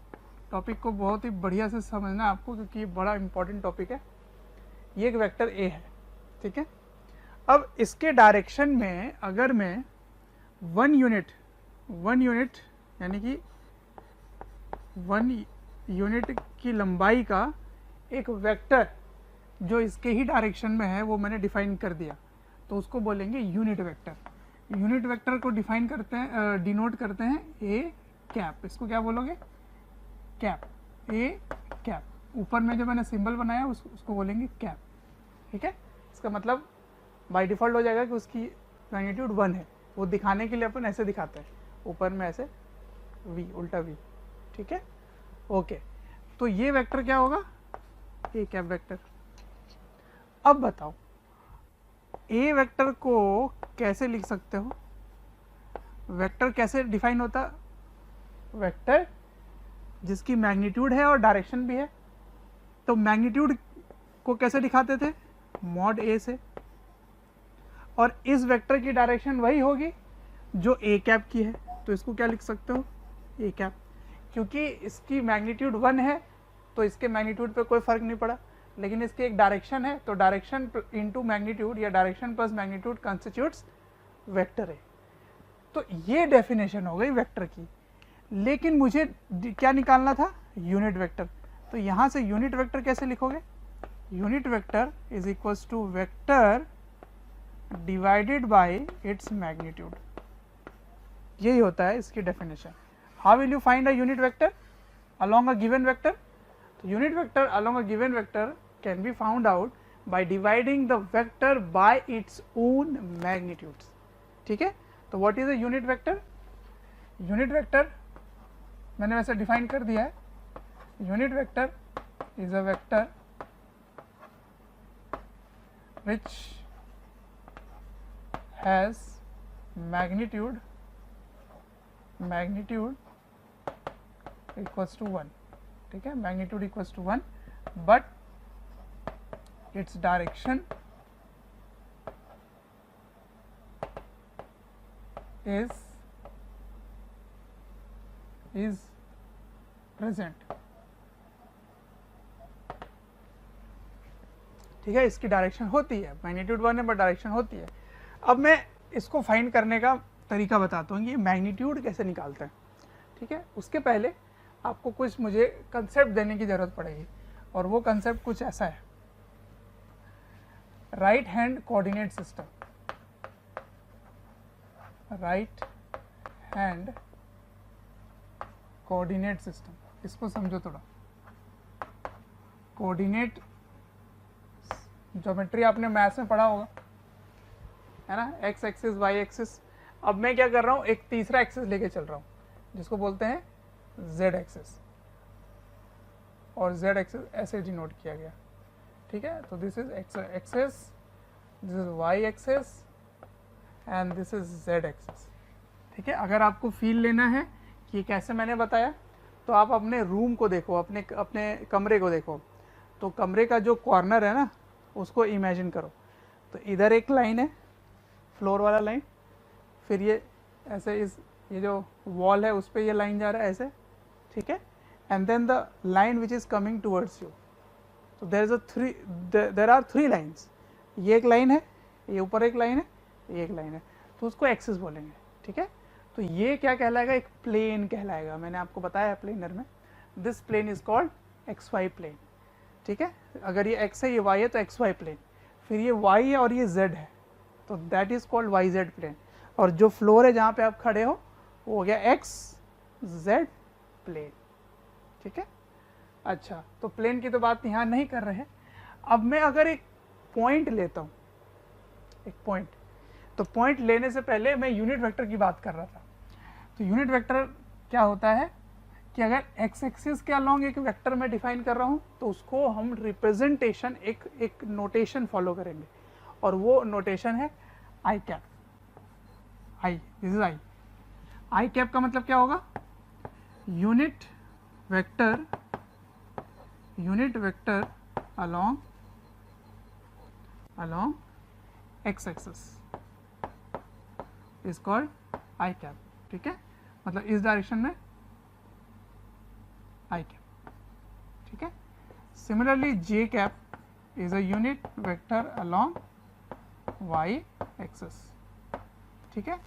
टॉपिक को बहुत ही बढ़िया से समझना है आपको क्योंकि ये बड़ा इंपॉर्टेंट टॉपिक है। ये एक वेक्टर ए है, ठीक है। अब इसके डायरेक्शन में अगर मैं 1 यूनिट यानी कि 1 यूनिट की लंबाई का एक वेक्टर जो इसके ही डायरेक्शन में है वो मैंने डिफाइन कर दिया, तो उसको बोलेंगे यूनिट वेक्टर। यूनिट वेक्टर को डिफाइन करते हैं, डिनोट करते हैं ए कैप, इसको क्या बोलोगे, कैप, ए कैप। ऊपर में जो मैंने सिंबल बनाया उसको बोलेंगे कैप, ठीक है। इसका मतलब बाय डिफॉल्ट हो जाएगा कि उसकी मैग्नीट्यूड 1 है, वो दिखाने के लिए अपन ऐसे दिखाते हैं, ऊपर में ऐसे वी, उल्टा वी, ठीक है, ओके। तो ये वेक्टर क्या होगा, ए कैप वेक्टर। अब बताओ ए वेक्टर को कैसे लिख सकते हो? वेक्टर कैसे डिफाइन होता? वेक्टर जिसकी मैग्नीट्यूड है और डायरेक्शन भी है। तो मैग्नीट्यूड को कैसे दिखाते थे? मॉड ए से। और इस वेक्टर की डायरेक्शन वही होगी जो ए कैप की है, तो इसको क्या लिख सकते हो? A cap. क्योंकि इसकी मैग्नीट्यूड 1 है तो इसके मैग्नीट्यूड पे कोई फर्क नहीं पड़ा, लेकिन इसकी एक डायरेक्शन है, तो डायरेक्शन इनटू मैग्नीट्यूड या direction plus magnitude constitutes vector है। तो ये डेफिनेशन हो गई वेक्टर की। लेकिन मुझे क्या निकालना था? Unit vector. तो यहाँ से यूनिट वेक्टर कैसे लिखोगे? Unit vector is equals to vector divided by its magnitude. यही होता है इसकी definition. How will you find a unit vector along a given vector? तो unit vector along a given vector can be found out by dividing the vector by its own magnitudes. ठीक है, तो what is a unit vector? Unit vector मैंने वैसे डिफाइन कर दिया है। Unit vector is a vector which has magnitude equals to 1. ठीक है, magnitude equals to 1, but its direction is present. ठीक है, इसकी डायरेक्शन होती है, मैग्नीट्यूड 1 है बट डायरेक्शन होती है। अब मैं इसको फाइंड करने का तरीका बताता हूँ, ये मैग्नीट्यूड कैसे निकालते हैं। ठीक है, उसके पहले आपको कुछ मुझे कंसेप्ट देने की ज़रूरत पड़ेगी, और वो कंसेप्ट कुछ ऐसा है। Right hand coordinate system, right hand coordinate system, इसको समझो थोड़ा। कोऑर्डिनेट ज्योमेट्री आपने मैथ्स में पढ़ा होगा, है ना, एक्स एक्सिस वाई एक्सिस। अब मैं क्या कर रहा हूँ, एक तीसरा एक्सिस लेके चल रहा हूँ जिसको बोलते हैं z एक्सिस, और z एक्सिस ऐसे डिनोट किया गया। ठीक है, तो this is x axis, this is y axis and this is z axis. ठीक है, अगर आपको फील लेना है कि कैसे मैंने बताया, तो आप अपने रूम को देखो, अपने कमरे को देखो। तो कमरे का जो कॉर्नर है ना, उसको इमेजिन करो। तो इधर एक लाइन है, फ्लोर वाला लाइन, फिर ये ऐसे ये जो वॉल है उस पर ये लाइन जा रहा है ऐसे। ठीक है, and then the line which is coming towards you. तो देर आर थ्री लाइन्स, ये एक लाइन है, ये ऊपर एक लाइन है, ये एक लाइन है, तो उसको एक्सिस बोलेंगे। ठीक है, तो ये क्या कहलाएगा? एक प्लेन कहलाएगा। मैंने आपको बताया है प्लेनर में, this plane is called x y plane. ठीक है, अगर ये x है ये y है तो एक्स वाई प्लेन, फिर ये y है और ये z है, तो that is called y z plane. और जो फ्लोर है जहाँ पे आप खड़े हो वो हो गया एक्स जेड प्लेन। ठीक है, अच्छा, तो प्लेन की तो बात यहाँ नहीं कर रहे हैं। अब मैं अगर एक पॉइंट लेता हूँ, एक पॉइंट, तो पॉइंट लेने से पहले मैं यूनिट वेक्टर की बात कर रहा था। तो यूनिट वेक्टर क्या होता है कि अगर एक्स एक्सिस के अलॉन्ग एक वेक्टर में डिफाइन कर रहा हूँ, तो उसको हम रिप्रेजेंटेशन एक नोटेशन फॉलो करेंगे, और वो नोटेशन है I cap. I, this is I. I cap का मतलब क्या होगा? Unit vector along x axis is called I cap. ठीक है, मतलब इस डायरेक्शन में आई कैप। ठीक है, similarly J cap is a unit vector along y axis. ठीक है,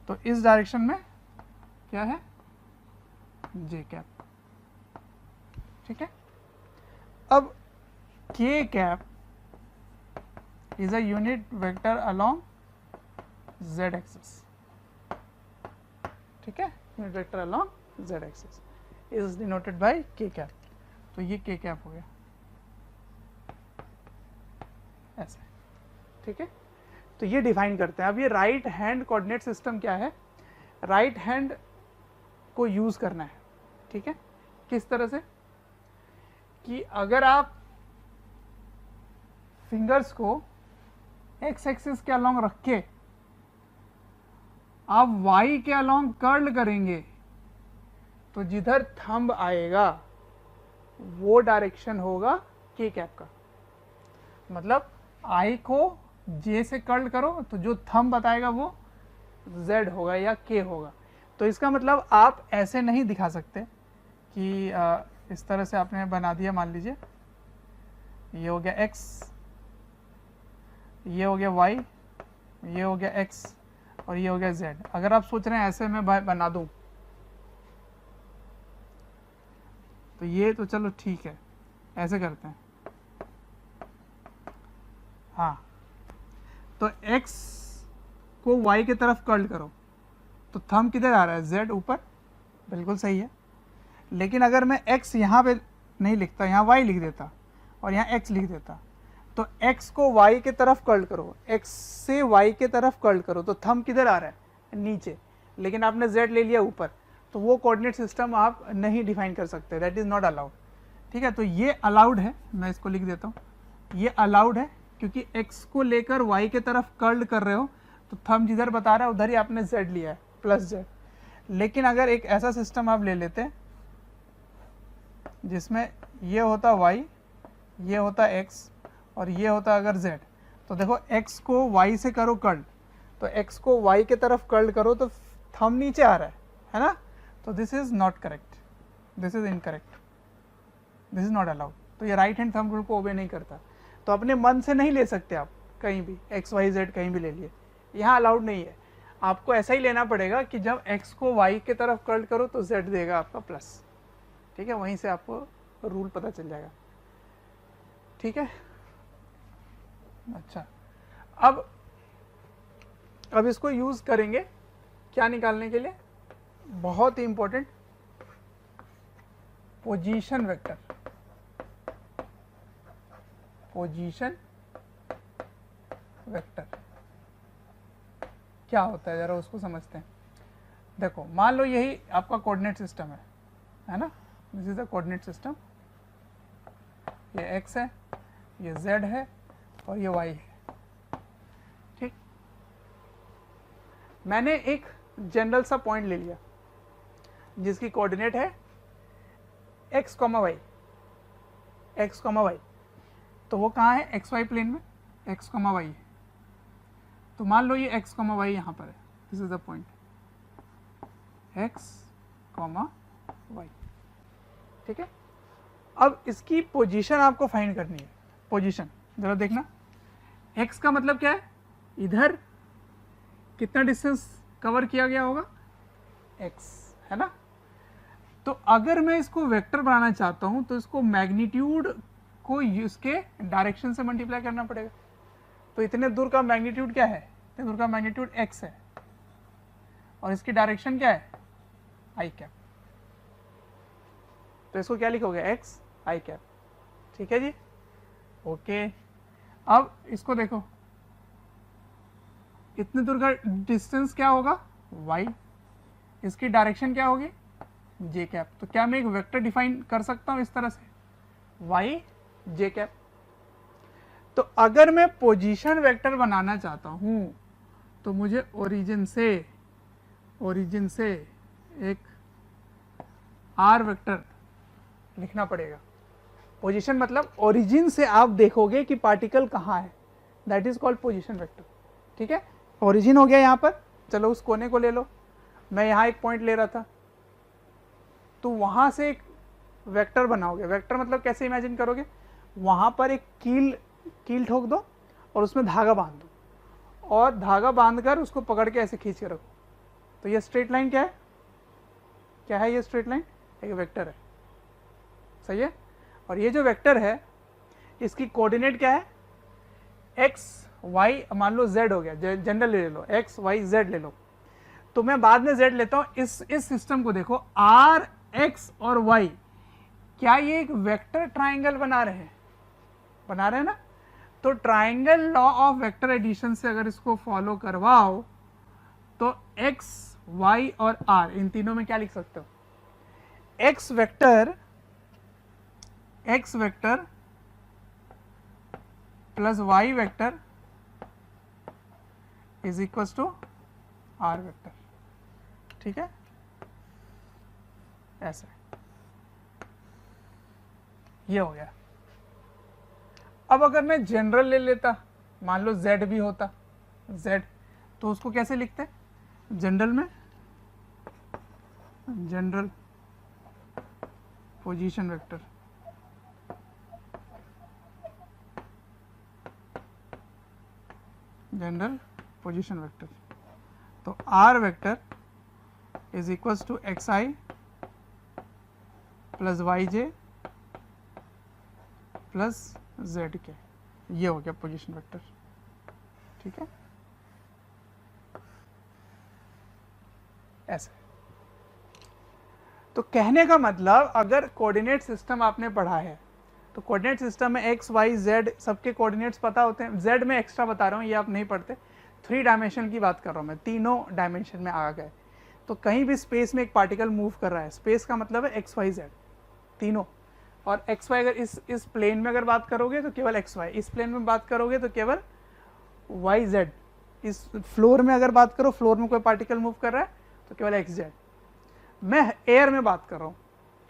तो इस डायरेक्शन में क्या है? जे कैप। ठीक है, अब के cap is a unit vector along z axis. ठीक है, unit vector along z axis is denoted by के कैप। तो ये के कैप हो गया ऐसे। ठीक है, तो ये डिफाइन करते हैं। अब ये राइट हैंड कोऑर्डिनेट सिस्टम क्या है? राइट हैंड को यूज करना है। ठीक है, किस तरह से कि अगर आप फिंगर्स को एक्स एक्सिस के अलोंग रख के आप वाई के अलोंग कर्ल करेंगे तो जिधर थंब आएगा वो डायरेक्शन होगा के कैप का। मतलब आई को जे से कर्ल करो तो जो थंब बताएगा वो जेड होगा या के होगा। तो इसका मतलब आप ऐसे नहीं दिखा सकते कि इस तरह से आपने बना दिया, मान लीजिए ये हो गया x, ये हो गया y, ये हो गया x और ये हो गया z। अगर आप सोच रहे हैं ऐसे मैं बना दूं तो ये तो चलो ठीक है, ऐसे करते हैं। हाँ, तो x को y की तरफ कर्ल करो तो थंब किधर आ रहा है, z ऊपर, बिल्कुल सही है। लेकिन अगर मैं x यहाँ पे नहीं लिखता, यहाँ y लिख देता और यहाँ x लिख देता, तो x को y के तरफ कर्ल करो, x से y के तरफ कर्ल करो तो थंब किधर आ रहा है, नीचे। लेकिन आपने z ले लिया ऊपर, तो वो कोऑर्डिनेट सिस्टम आप नहीं डिफाइन कर सकते, दैट इज़ नॉट अलाउड। ठीक है, तो ये अलाउड है, मैं इसको लिख देता हूँ, ये अलाउड है क्योंकि x को लेकर y के तरफ कर्ल कर रहे हो तो थंब जिधर बता रहा है उधर ही आपने z लिया है, प्लस z। लेकिन अगर एक ऐसा सिस्टम आप ले लेते जिसमें ये होता y, ये होता x और ये होता अगर z, तो देखो x को y से करो कर्ल, तो x को y के तरफ कर्ल करो तो थंब नीचे आ रहा है ना। तो this is not correct, this is incorrect, this is not allowed. तो ये राइट हैंड थंब रूल को ओबे नहीं करता। तो अपने मन से नहीं ले सकते आप कहीं भी, x y z कहीं भी ले लिए, यहाँ अलाउड नहीं है। आपको ऐसा ही लेना पड़ेगा कि जब x को y के तरफ कर्ल करो तो z देगा आपका प्लस। ठीक है, वहीं से आपको रूल पता चल जाएगा। ठीक है, अच्छा, अब इसको यूज करेंगे क्या निकालने के लिए, बहुत ही important, position vector. Position vector क्या होता है जरा उसको समझते हैं। देखो, मान लो यही आपका कोऑर्डिनेट सिस्टम है ना, this is the coordinate system, ये x है, ये z है और ये y है। ठीक, मैंने एक जनरल सा पॉइंट ले लिया जिसकी कोऑर्डिनेट है x, y, x, y, तो वो कहाँ है, एक्स वाई प्लेन में x, y है। तो मान लो ये x, y यहाँ पर है, this is the point x, y। ठीक है, अब इसकी पोजीशन आपको फाइंड करनी है। पोजीशन जरा देखना, x का मतलब क्या है, इधर कितना डिस्टेंस कवर किया गया होगा, x, है ना। तो अगर मैं इसको वेक्टर बनाना चाहता हूं तो इसको मैग्नीट्यूड को इसके डायरेक्शन से मल्टीप्लाई करना पड़ेगा। तो इतने दूर का मैग्नीट्यूड क्या है, इतने दूर का मैग्नीट्यूड x है और इसकी डायरेक्शन क्या है, i कैप। तो इसको क्या लिखोगे, x i कैप। ठीक है जी, ओके। अब इसको देखो, इतने दूर का डिस्टेंस क्या होगा, y, इसकी डायरेक्शन क्या होगी, j कैप। तो क्या मैं एक वेक्टर डिफाइन कर सकता हूं इस तरह से, y j कैप। तो अगर मैं पोजीशन वेक्टर बनाना चाहता हूं तो मुझे ओरिजिन से एक r वेक्टर लिखना पड़ेगा। पोजीशन मतलब ओरिजिन से आप देखोगे कि पार्टिकल कहाँ है, that is called position vector. ठीक है, ओरिजिन हो गया यहाँ पर, चलो उस कोने को ले लो, मैं यहाँ एक पॉइंट ले रहा था, तो वहाँ से एक वेक्टर बनाओगे। वेक्टर मतलब कैसे इमेजिन करोगे, वहाँ पर एक कील ठोक दो और उसमें धागा बांध दो और धागा बांधकर उसको पकड़ के ऐसे खींच के रखो। तो ये स्ट्रेट लाइन क्या है, क्या है ये स्ट्रेट लाइन, एक वेक्टर है, सही है। और ये जो वेक्टर है इसकी कोऑर्डिनेट क्या है, x y, मान लो z हो गया, जनरल ले लो, x y z ले लो। तो मैं बाद में z लेता हूं। इस सिस्टम को देखो, r x और y, क्या ये एक वेक्टर ट्राइंगल बना रहे हैं ना। तो triangle law of vector addition से अगर इसको फॉलो करवाओ तो x y और r, इन तीनों में क्या लिख सकते हो, x vector plus y vector is equal to r vector, ठीक है, ऐसे ये हो गया। अब अगर मैं जनरल ले लेता, मान लो z भी होता, z, तो उसको कैसे लिखते हैं जनरल में, general position vector, general position vector, तो r vector is equals to xi plus yj plus zk, ये हो गया पोजीशन वेक्टर, ठीक है, ऐसे। तो कहने का मतलब अगर कोऑर्डिनेट सिस्टम आपने पढ़ा है तो कोऑर्डिनेट सिस्टम में x y z सबके कोऑर्डिनेट्स पता होते हैं। z में एक्स्ट्रा बता रहा हूँ, ये आप नहीं पढ़ते, 3 डायमेंशन की बात कर रहा हूँ मैं, तीनों डायमेंशन में आ गए। तो कहीं भी स्पेस में एक पार्टिकल मूव कर रहा है, स्पेस का मतलब है x y z तीनों, और x y अगर इस प्लेन में अगर बात करोगे तो केवल x y, इस प्लेन में बात करोगे तो केवल y z, इस फ्लोर में अगर बात करो, फ्लोर में कोई पार्टिकल मूव कर रहा है तो केवल x z। मैं एयर में बात कर रहा हूँ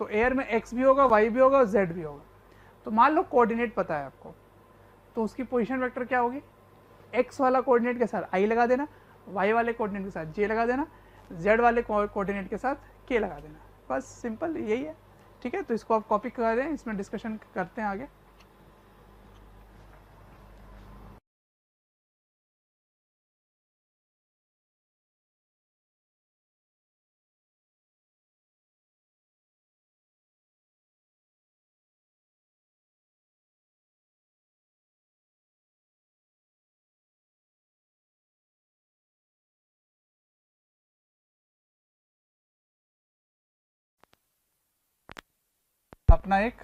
तो एयर में x भी होगा, y भी होगा और z भी होगा। तो मान लो कोऑर्डिनेट पता है आपको, तो उसकी पोजीशन वेक्टर क्या होगी, x वाला कोऑर्डिनेट के साथ i लगा देना, y वाले कोऑर्डिनेट के साथ j लगा देना, z वाले कोऑर्डिनेट के साथ k लगा देना, बस सिंपल यही है, ठीक है। तो इसको आप कॉपी कर दें, इसमें डिस्कशन करते हैं आगे। अपना एक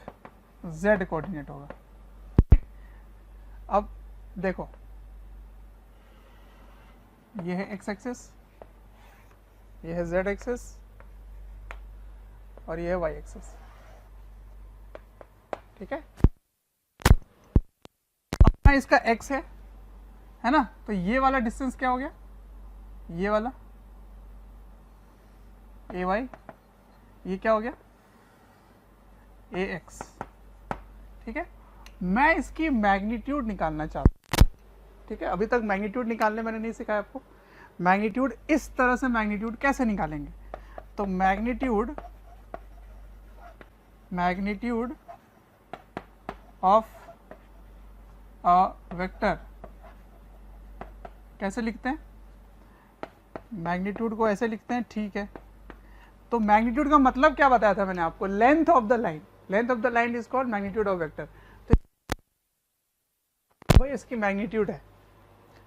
z कोऑर्डिनेट होगा। अब देखो ये है x एक्सिस, ये है z एक्सिस और ये है y एक्सिस, ठीक है। अपना इसका x है ना, तो ये वाला डिस्टेंस क्या हो गया, ये वाला ay, ये क्या हो गया ax, ठीक है। मैं इसकी मैग्नीट्यूड निकालना चाहता हूँ, ठीक है। अभी तक मैग्नीट्यूड निकालने मैंने नहीं सिखाया आपको। मैग्नीट्यूड इस तरह से मैग्नीट्यूड कैसे निकालेंगे, तो मैग्नीट्यूड ऑफ अ वेक्टर कैसे लिखते हैं, मैग्नीट्यूड को ऐसे लिखते हैं, ठीक है। तो मैग्नीट्यूड का मतलब क्या बताया था मैंने आपको, length of the line, length of the line is called magnitude of vector. तो भाई इसकी मैग्नीट्यूड है।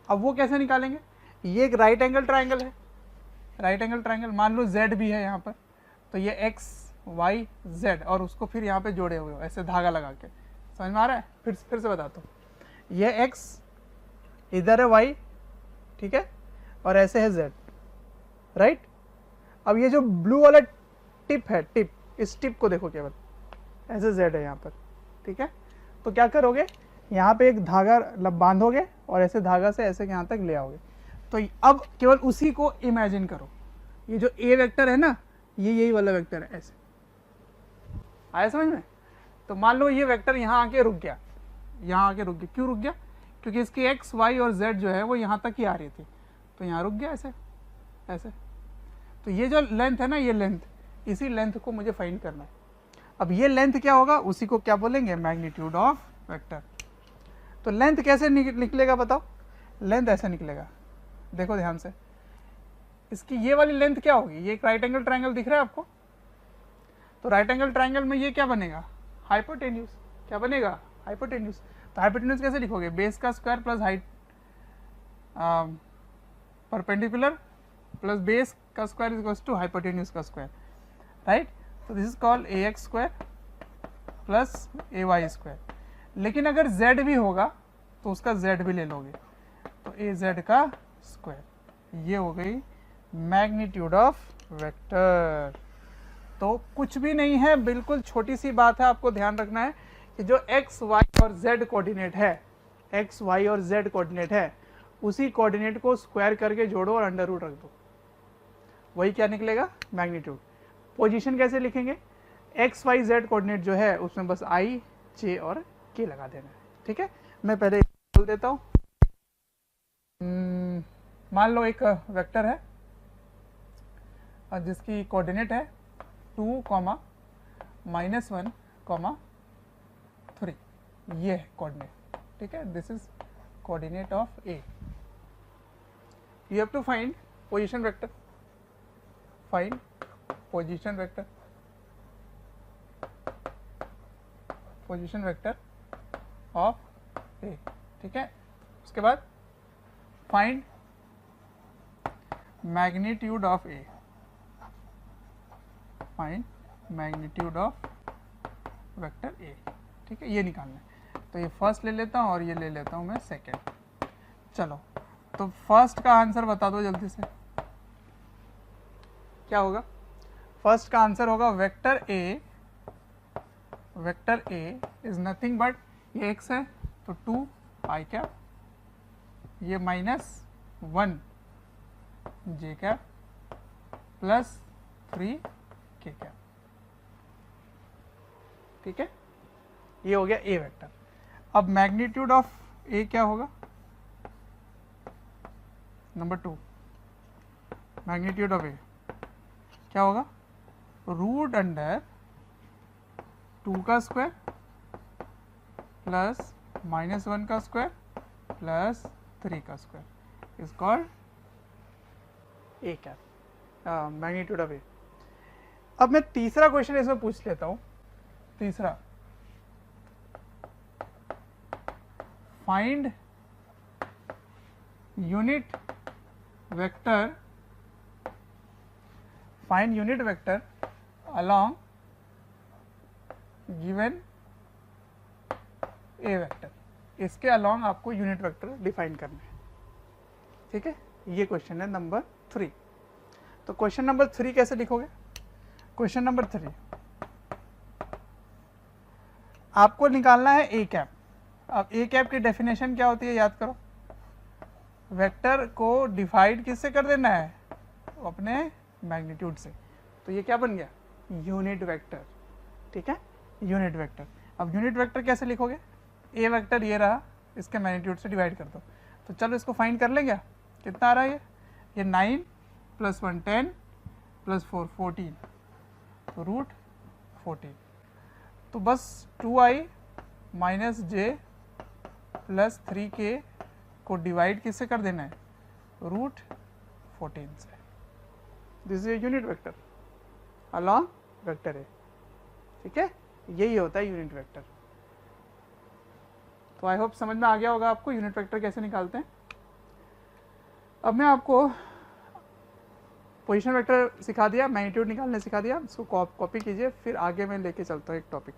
अब वो कैसे निकालेंगे, ये एक राइट एंगल ट्राइंगल है, राइट एंगल ट्राइंगल, मान लो z भी है यहाँ पर, तो ये x y z और उसको फिर यहाँ पे जोड़े हुए हो ऐसे धागा लगा के, समझ में आ रहा है। फिर से बताता हूँ, ये x इधर है y, ठीक है, और ऐसे है z, राइट। अब ये जो ब्लू वाला टिप है, टिप, इस टिप को देखो केवल, ऐसे z है यहाँ पर, ठीक है। तो क्या करोगे, यहाँ पे एक धागा बांधोगे और ऐसे धागा से ऐसे यहाँ तक ले आओगे। तो अब केवल उसी को इमेजिन करो, ये जो a वेक्टर है ना, ये यही वाला वेक्टर है, ऐसे आया समझ में। तो मान लो ये वेक्टर यहाँ आके रुक गया, यहाँ आके रुक गया, क्यों रुक गया, क्योंकि इसकी x y और z जो है वो यहाँ तक ही आ रही थी, तो यहाँ रुक गया ऐसे ऐसे। तो ये जो लेंथ है ना, ये लेंथ, इसी लेंथ को मुझे फाइंड करना है। अब ये लेंथ क्या होगा, उसी को क्या बोलेंगे, मैग्नीट्यूड ऑफ वेक्टर। तो लेंथ कैसे निकलेगा बताओ, लेंथ ऐसे निकलेगा, देखो ध्यान से। इसकी ये वाली लेंथ क्या होगी, ये एक राइट एंगल ट्रायंगल दिख रहा है आपको, तो राइट एंगल ट्रायंगल में ये क्या बनेगा, हाइपोटेन्यूज, क्या बनेगा, हाइपोटेन्यूज। तो हाइपोटेन्यूज कैसे लिखोगे, बेस का square plus height perpendicular plus base का square is equals to hypotenuse का स्क्वायर, राइट। तो this is called ax square plus ay square. लेकिन अगर z भी होगा तो उसका z भी ले लोगे, तो az का स्क्वायर, ये हो गई मैग्नीट्यूड ऑफ वेक्टर। तो कुछ भी नहीं है, बिल्कुल छोटी सी बात है, आपको ध्यान रखना है कि जो x y और z कोऑर्डिनेट है, x y और z कोऑर्डिनेट है, उसी कोऑर्डिनेट को स्क्वायर करके जोड़ो और अंडर रूट रख दो, वही क्या निकलेगा, मैग्नीट्यूड। पोजीशन कैसे लिखेंगे, एक्स वाई जेड कोऑर्डिनेट जो है उसमें बस आई जे और के लगा देना है, ठीक है। मैं पहले बोल देता हूँ, मान लो एक वेक्टर है जिसकी कोऑर्डिनेट है 2, -1, 3, ये है कोऑर्डिनेट, ठीक है। This is coordinate of A. You have to find position vector, find position vector, position vector of A, ठीक है। उसके बाद find magnitude of A, find magnitude of vector A, ठीक है, ये निकालना है। तो ये फर्स्ट ले लेता हूँ और ये ले लेता हूँ मैं सेकेंड। चलो, तो फर्स्ट का आंसर बता दो जल्दी से, क्या होगा। फर्स्ट का आंसर होगा vector A, vector A is nothing but, ये x है तो 2 आई कैप, ये -1 जे कैप प्लस 3 के कैप, ठीक है। ये हो गया ए वेक्टर। अब मैग्नीट्यूड ऑफ ए क्या होगा, नंबर 2, मैग्नीट्यूड ऑफ ए क्या होगा, रूट अंडर 2 का स्क्वायर प्लस -1 का स्क्वायर प्लस 3 का square is called A cap, magnitude of A. अब मैं तीसरा क्वेश्चन इसमें पूछ लेता हूं, तीसरा, find unit vector, find unit vector along given A vector. इसके अलॉन्ग आपको यूनिट वेक्टर डिफाइन करना है, ठीक है। ये क्वेश्चन है नंबर 3। तो क्वेश्चन नंबर 3 कैसे लिखोगे, क्वेश्चन नंबर 3 आपको निकालना है ए कैप। अब ए कैप की डेफिनेशन क्या होती है याद करो, वेक्टर को डिवाइड किससे कर देना है, अपने मैग्नीट्यूड से। तो ये क्या बन गया, यूनिट वेक्टर, ठीक है, यूनिट वेक्टर। अब यूनिट वेक्टर कैसे लिखोगे, ए वेक्टर ये रहा, इसके मैग्नीट्यूड से डिवाइड कर दो। तो चलो इसको फाइंड कर लेंगे, कितना आ रहा है ये 9 + 1 10 + 4 14, तो रूट 14। तो बस 2i - j + 3k को डिवाइड किससे कर देना है, रूट 14 से। This is unit vector along vector A, ठीक है, यही होता है यूनिट वेक्टर। तो आई होप समझ में आ गया होगा आपको यूनिट वेक्टर कैसे निकालते हैं। अब मैं आपको पोजीशन वेक्टर सिखा दिया, मैग्नीट्यूड निकालने सिखा दिया, इसको कॉपी कीजिए, फिर आगे मैं लेके चलता हूँ एक topic.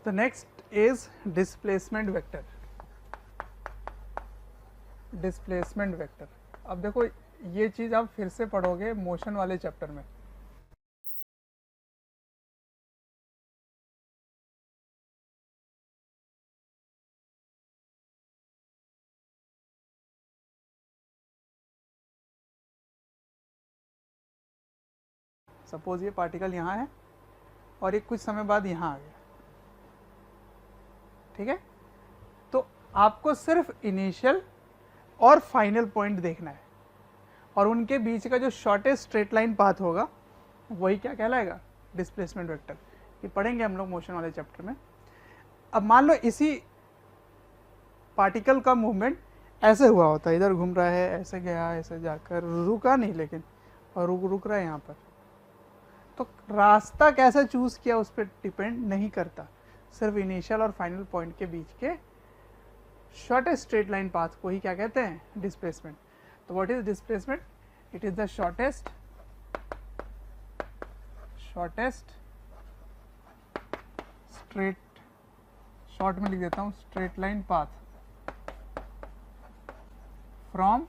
The next is displacement vector, displacement vector. अब देखो ये चीज आप फिर से पढ़ोगे मोशन वाले चैप्टर में। सपोज ये पार्टिकल यहाँ है और एक कुछ समय बाद यहाँ आ गया, ठीक है। तो आपको सिर्फ इनिशियल और फाइनल पॉइंट देखना है, और उनके बीच का जो शॉर्टेस्ट स्ट्रेट लाइन पाथ होगा वही क्या कहलाएगा, डिस्प्लेसमेंट वेक्टर। ये पढ़ेंगे हम लोग मोशन वाले चैप्टर में। अब मान लो इसी पार्टिकल का मूवमेंट ऐसे हुआ होता है, इधर घूम रहा है, ऐसे गया, ऐसे जाकर रुका नहीं, लेकिन और रुक रहा है यहाँ पर। तो रास्ता कैसे चूज किया उस पर डिपेंड नहीं करता, सिर्फ इनिशियल और फाइनल पॉइंट के बीच के शॉर्टेस्ट स्ट्रेट लाइन पाथ को ही क्या कहते हैं, डिस्प्लेसमेंट। तो what is displacement, it is the shortest straight, short में लिख देता हूं, straight line path from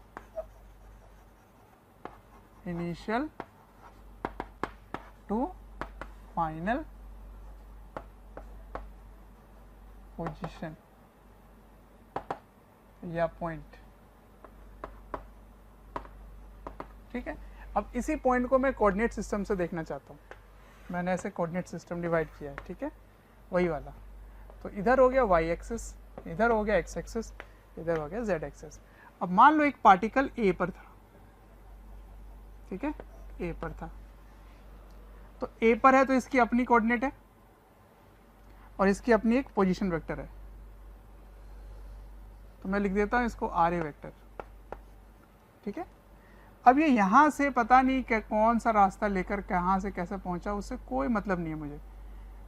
initial to final position, या पॉइंट, ठीक है। अब इसी पॉइंट को मैं कोऑर्डिनेट सिस्टम से देखना चाहता हूँ, मैंने ऐसे कोऑर्डिनेट सिस्टम डिवाइड किया है, ठीक है, वही वाला। तो इधर हो गया वाई एक्सिस, इधर हो गया एक्स एक्सिस, इधर हो गया जेड एक्सिस। अब मान लो एक पार्टिकल ए पर था, ठीक है, ए पर था, तो ए पर है तो इसकी अपनी कोऑर्डिनेट है और इसकी अपनी एक पोजीशन वेक्टर है, तो मैं लिख देता हूँ इसको आर ए वेक्टर, ठीक है। अब ये यहाँ से पता नहीं कि कौन सा रास्ता लेकर कहाँ से कैसे पहुँचा, उससे कोई मतलब नहीं है मुझे,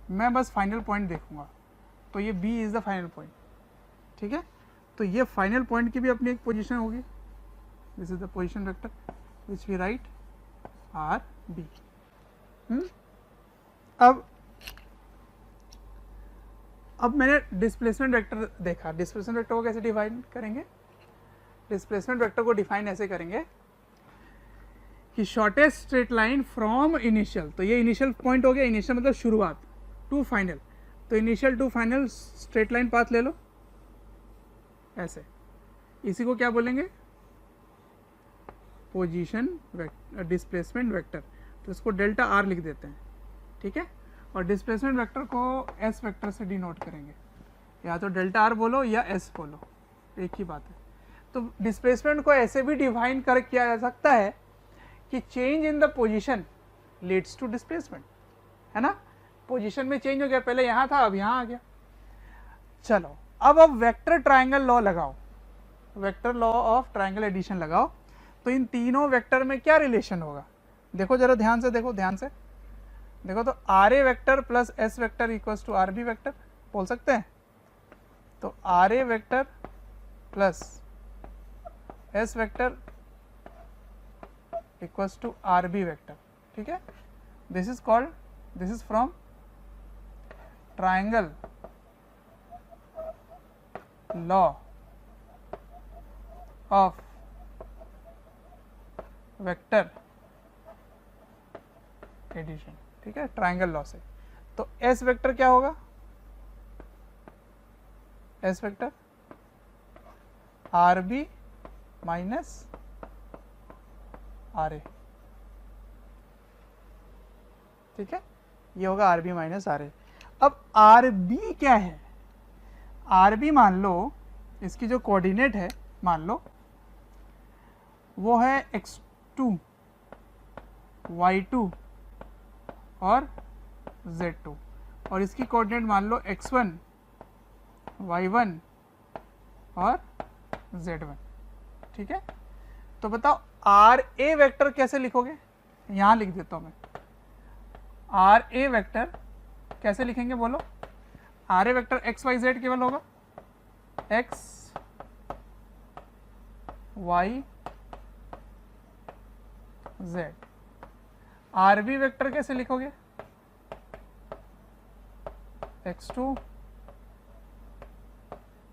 मैं बस फाइनल पॉइंट देखूंगा। तो ये b is the final point, ठीक है। तो ये फाइनल पॉइंट की भी अपनी एक पोजीशन होगी, this is the position vector which we write r b. अब मैंने डिस्प्लेसमेंट वेक्टर देखा, डिस्प्लेसमेंट वेक्टर को कैसे डिफाइन करेंगे, डिस्प्लेसमेंट वेक्टर को डिफाइन ऐसे करेंगे कि shortest straight line from initial, तो ये इनिशियल पॉइंट हो गया, इनिशियल मतलब शुरुआत, टू फाइनल, तो initial to final straight line path ले लो ऐसे, इसी को क्या बोलेंगे, पोजीशन डिस्प्लेसमेंट वेक्टर, तो इसको डेल्टा आर लिख देते हैं, ठीक है। और डिस्प्लेसमेंट वेक्टर को एस वेक्टर से डिनोट करेंगे, या तो डेल्टा आर बोलो या एस बोलो, एक ही बात है। तो डिस्प्लेसमेंट को ऐसे भी डिफाइन कर किया जा सकता है कि change in the position leads to displacement, है ना, पोजीशन में चेंज हो गया, पहले यहाँ था अब यहाँ आ गया। चलो अब वेक्टर ट्रायंगल लॉ लगाओ, vector law of triangle addition लगाओ, तो इन तीनों वेक्टर में क्या रिलेशन होगा, देखो जरा ध्यान से देखो, ध्यान से देखो, तो r a vector plus s vector equals to r b vector बोल सकते हैं। तो r a vector plus s vector equals to r b vector, ठीक है। This is called, this is from triangle law of vector addition, ठीक है, ट्रायंगल लॉ से। तो एस वेक्टर क्या होगा, S vector R B minus R A, ठीक है, ये होगा R B minus R A. अब आर बी क्या है, आर बी मान लो इसकी जो कोऑर्डिनेट है, मान लो वो है x2 y2 और z2, और इसकी कोऑर्डिनेट मान लो x1 y1 और z1, ठीक है। तो बताओ आर ए वेक्टर कैसे लिखोगे, यहाँ लिख देता हूँ मैं, आर ए वेक्टर कैसे लिखेंगे बोलो, r a vector x y z केवल होगा, x y z. R b vector कैसे लिखोगे, x2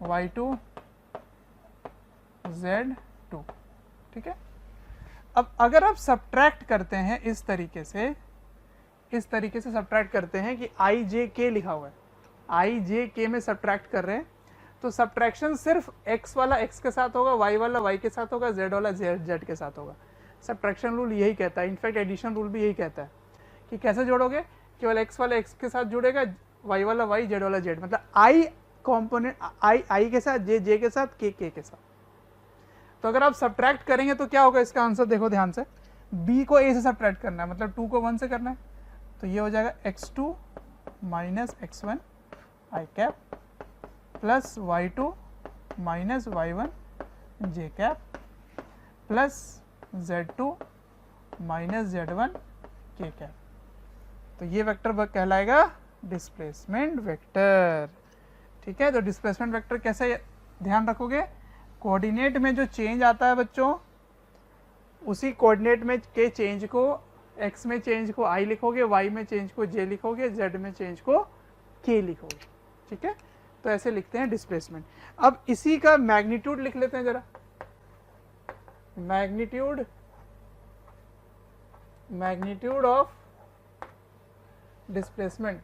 y2 z2, ठीक है। अब अगर आप सब्ट्रैक्ट करते हैं इस तरीके से सब्ट्रैक्ट करते हैं कि आई जे के लिखा हुआ है, आई जे के में सब्ट्रैक्ट कर रहे हैं, तो सब्ट्रैक्शन सिर्फ x वाला x के साथ होगा, y वाला y के साथ होगा, z वाला z के साथ होगा। सब्ट्रैक्शन रूल यही कहता है, इनफैक्ट एडिशन रूल भी यही कहता है कि कैसे जोड़ोगे, केवल x वाला x के साथ जुड़ेगा, y वाला y, z वाला z, मतलब i कॉम्पोनेंट i के साथ, j के साथ, k के साथ। तो अगर आप सब्ट्रैक्ट करेंगे तो क्या होगा, इसका आंसर देखो ध्यान से, b को a से सब्ट्रैक्ट करना है, मतलब 2 को 1 से करना है, तो ये हो जाएगा x2 minus x1 i cap plus y2 minus y1 j cap plus z2 minus z1 k cap. तो ये वेक्टर कहलाएगा डिस्प्लेसमेंट वेक्टर, ठीक है। तो डिस्प्लेसमेंट वेक्टर कैसे ध्यान रखोगे, कोऑर्डिनेट में जो चेंज आता है बच्चों, उसी कोऑर्डिनेट में के चेंज को, x में चेंज को i लिखोगे, y में चेंज को j लिखोगे, z में चेंज को k लिखोगे, ठीक है। तो ऐसे लिखते हैं डिस्प्लेसमेंट। अब इसी का मैग्नीट्यूड लिख लेते हैं जरा, मैग्नीट्यूड ऑफ डिस्प्लेसमेंट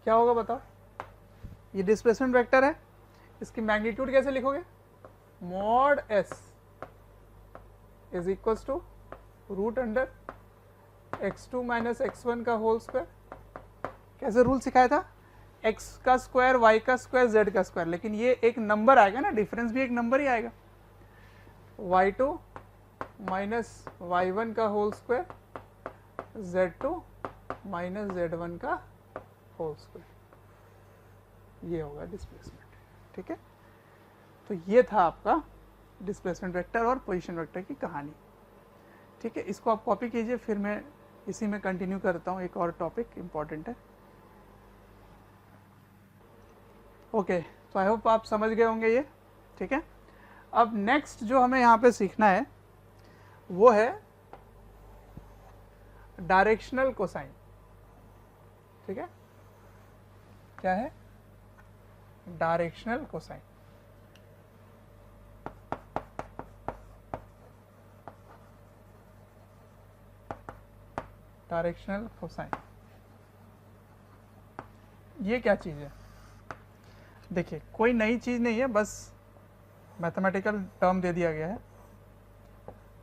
क्या होगा बताओ, ये डिस्प्लेसमेंट वेक्टर है, इसकी मैग्नीट्यूड कैसे लिखोगे, mod s is equals to root under x2 minus x1 का होल स्क्वायर। कैसे रूल सिखाया था, x का स्क्वायर, y का स्क्वायर, z का स्क्वायर, लेकिन ये एक नंबर आएगा ना, डिफरेंस भी एक नंबर ही आएगा। y2 माइनस y1 का whole square, z2 minus z1 का होल स्क्वायर, ये होगा डिस्प्लेसमेंट। ठीक है, तो ये था आपका डिस्प्लेसमेंट वेक्टर और पोजीशन वेक्टर की कहानी। ठीक है, इसको आप कॉपी कीजिए, फिर मैं इसी में कंटिन्यू करता हूँ, एक और टॉपिक इम्पॉर्टेंट है। ओके, तो आई होप आप समझ गए होंगे ये। ठीक है, अब नेक्स्ट जो हमें यहाँ पे सीखना है वो है डायरेक्शनल कोसाइन। ठीक है, क्या है, डायरेक्शनल कोसाइन। डायरेक्शनल कोसाइन ये क्या चीज़ है, देखिए कोई नई चीज़ नहीं है, बस मैथमेटिकल टर्म दे दिया गया है।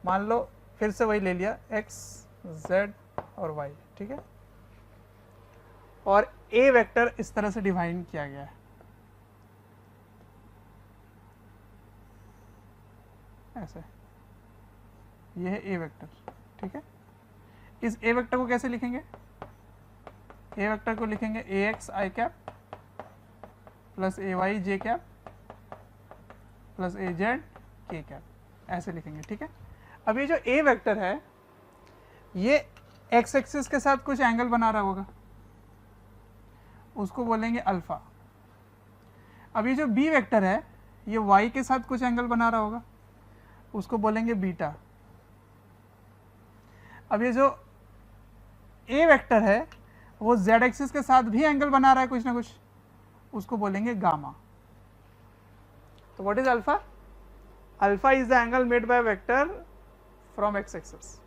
मान लो फिर से वही ले लिया x, z और y। ठीक है, और a वेक्टर इस तरह से डिफाइन किया गया है, ऐसे, ये है a वेक्टर। ठीक है, इस a वेक्टर को कैसे लिखेंगे, a वेक्टर को लिखेंगे ax i cap plus ay j cap plus az k cap, ऐसे लिखेंगे। ठीक है, अब ये जो a वेक्टर है ये x एक्सिस के साथ कुछ एंगल बना रहा होगा, उसको बोलेंगे अल्फा। अब ये जो b वेक्टर है ये y के साथ कुछ एंगल बना रहा होगा, उसको बोलेंगे बीटा। अब ये जो a वेक्टर है वो z एक्सिस के साथ भी एंगल बना रहा है कुछ ना कुछ, उसको बोलेंगे गामा। तो what is alpha, alpha is the angle made by vector from x axis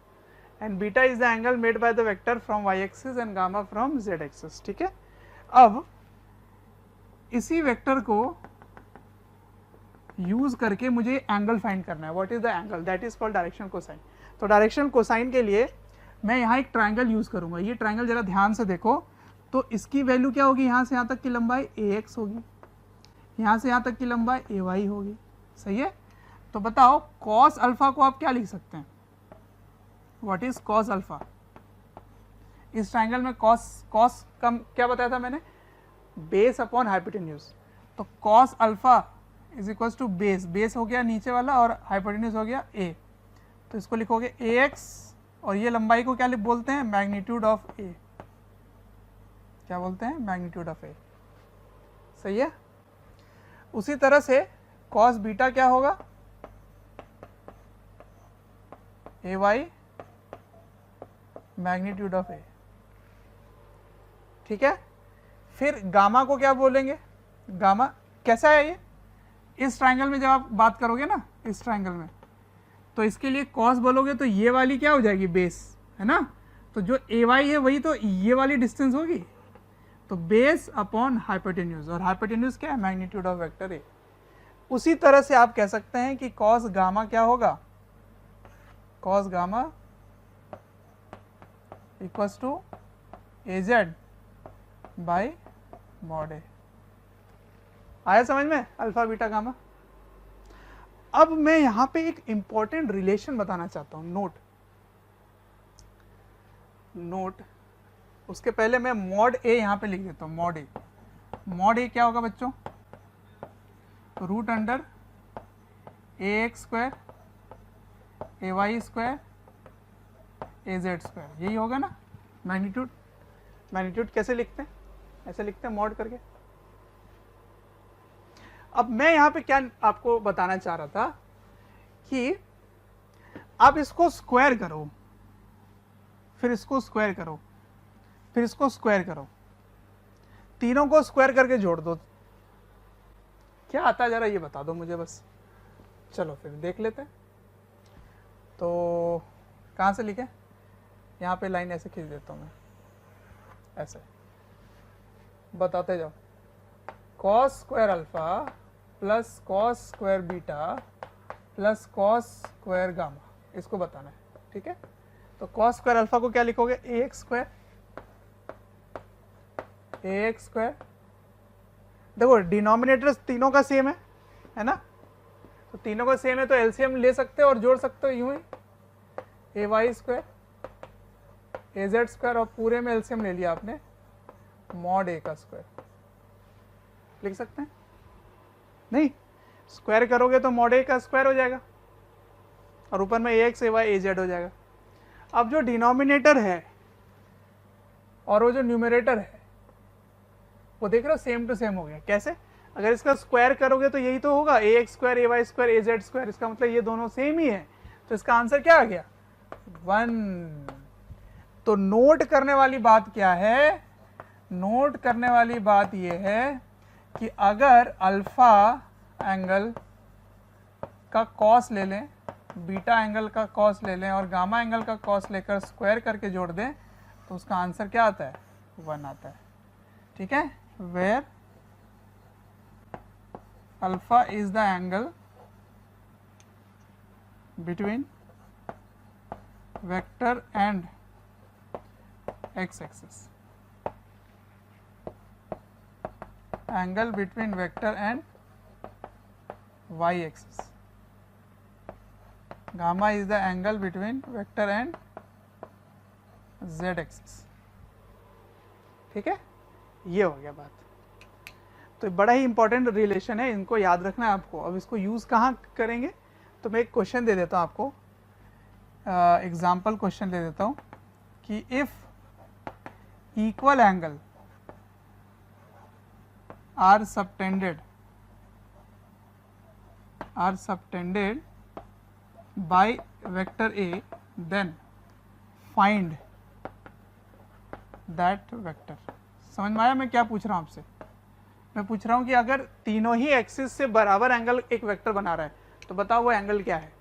and beta is the angle made by the vector from y axis and gamma from z axis. ठीक है, अब इसी वेक्टर को यूज करके मुझे एंगल फाइंड करना है। What is the angle, that is called directional cosine. तो डायरेक्शनल कोसाइन के लिए मैं यहाँ एक ट्रायंगल यूज करूंगा। ये ट्रायंगल जरा ध्यान से देखो, तो इसकी वैल्यू क्या होगी, यहाँ से यहाँ तक की लंबाई ax होगी, यहाँ से यहाँ तक की लंबाई ay होगी। सही है, तो बताओ cos अल्फा को आप क्या लिख सकते हैं, व्हाट इज cos अल्फा। इस ट्रायंगल में cos का क्या बताया था मैंने, बेस अपॉन हाइपोटेन्यूज। तो cos alpha is equal to base हो गया नीचे वाला और हाइपोटेन्यूज हो गया a, तो इसको लिखोगे ax और ये लंबाई को क्या बोलते हैं, मैग्नीट्यूड ऑफ a। क्या बोलते हैं, मैग्नीट्यूड ऑफ a। सही है, उसी तरह से cos बीटा क्या होगा, ay मैग्नीट्यूड ऑफ a। ठीक है, फिर गामा को क्या बोलेंगे, गामा कैसा है ये, इस ट्रायंगल में जब आप बात करोगे ना, इस ट्रायंगल में, तो इसके लिए cos बोलोगे तो ये वाली क्या हो जाएगी, बेस है ना, तो जो ay है वही तो ये वाली डिस्टेंस होगी, तो बेस अपॉन हाइपोटेन्यूज, और हाइपोटेन्यूज क्या है, मैग्नीट्यूड ऑफ वेक्टर ए। उसी तरह से आप कह सकते हैं कि cos गामा क्या होगा, cos gamma equals to az by mod A. आया समझ में, अल्फा बीटा गामा। अब मैं यहां पे एक इंपॉर्टेंट रिलेशन बताना चाहता हूं, नोट उसके पहले मैं मॉड ए यहां पे लिख देता हूं, मॉड ए क्या होगा बच्चों, root under ax square ay square az square, यही होगा ना मैग्नीट्यूड कैसे लिखते हैं, ऐसे लिखते हैं मॉड करके। अब मैं यहां पे क्या आपको बताना चाह रहा था कि आप इसको स्क्वायर करो, फिर इसको स्क्वायर करो, फिर इसको स्क्वायर करो, तीनों को स्क्वायर करके जोड़ दो, क्या आता है जरा ये बता दो मुझे बस। चलो फिर देख लेते हैं। तो कहाँ से लिखे, यहाँ पे लाइन ऐसे खींच देता हूँ मैं, ऐसे बताते जाओ। Cos square alpha plus cos square beta plus cos square gamma, इसको बताना है, ठीक है। तो कॉस स्क्वायर अल्फा को क्या लिखोगे, ए एक्स स्क्वायर, ए एक्स स्क्वायर। देखो डिनोमिनेटर तीनों का सेम है ना, तो तीनों का सेम है तो एलसीएम ले सकते हो और जोड़ सकते हो यूं ही, ए वाई स्क्वायर ए जेड स्क्वायर, और पूरे में एलसीएम ले लिया आपने, मॉड ए का स्क्वायर लिख सकते हैं, नहीं स्क्वायर करोगे तो मॉड ए का स्क्वायर हो जाएगा और ऊपर में ए एक्स ए वाई ए जेड हो जाएगा। अब जो डिनोमिनेटर है और वो जो न्यूमरेटर है वो देख रहे हो सेम टू सेम हो गया। कैसे, अगर इसका स्क्वायर करोगे तो यही तो होगा, ए एक्स स्क्वायर ए वाई स्क्वायर ए जेड स्क्वायर, इसका मतलब ये दोनों सेम ही है, तो इसका आंसर क्या आ गया, 1। तो नोट करने वाली बात क्या है, नोट करने वाली बात ये है कि अगर अल्फा एंगल का कॉस ले लें, बीटा एंगल का कॉस ले लें और गामा एंगल का कॉस लेकर स्क्वायर करके जोड़ दें तो उसका आंसर क्या आता है, 1 आता है, ठीक है। Where alpha is the angle between vector and x axis, angle between vector and y axis, gamma is the angle between vector and z axis, ठीक है, ये हो गया बात। तो बड़ा ही इंपॉर्टेंट रिलेशन है, इनको याद रखना है आपको। अब इसको यूज कहाँ करेंगे, तो मैं एक क्वेश्चन दे देता हूँ आपको, एग्जाम्पल क्वेश्चन दे देता हूँ कि if equal angle are subtended by vector A, then find that vector। समझ में आया मैं क्या पूछ रहा हूँ आपसे, मैं पूछ रहा हूँ कि अगर तीनों ही एक्सिस से बराबर एंगल एक वेक्टर बना रहा है तो बताओ वो एंगल क्या है।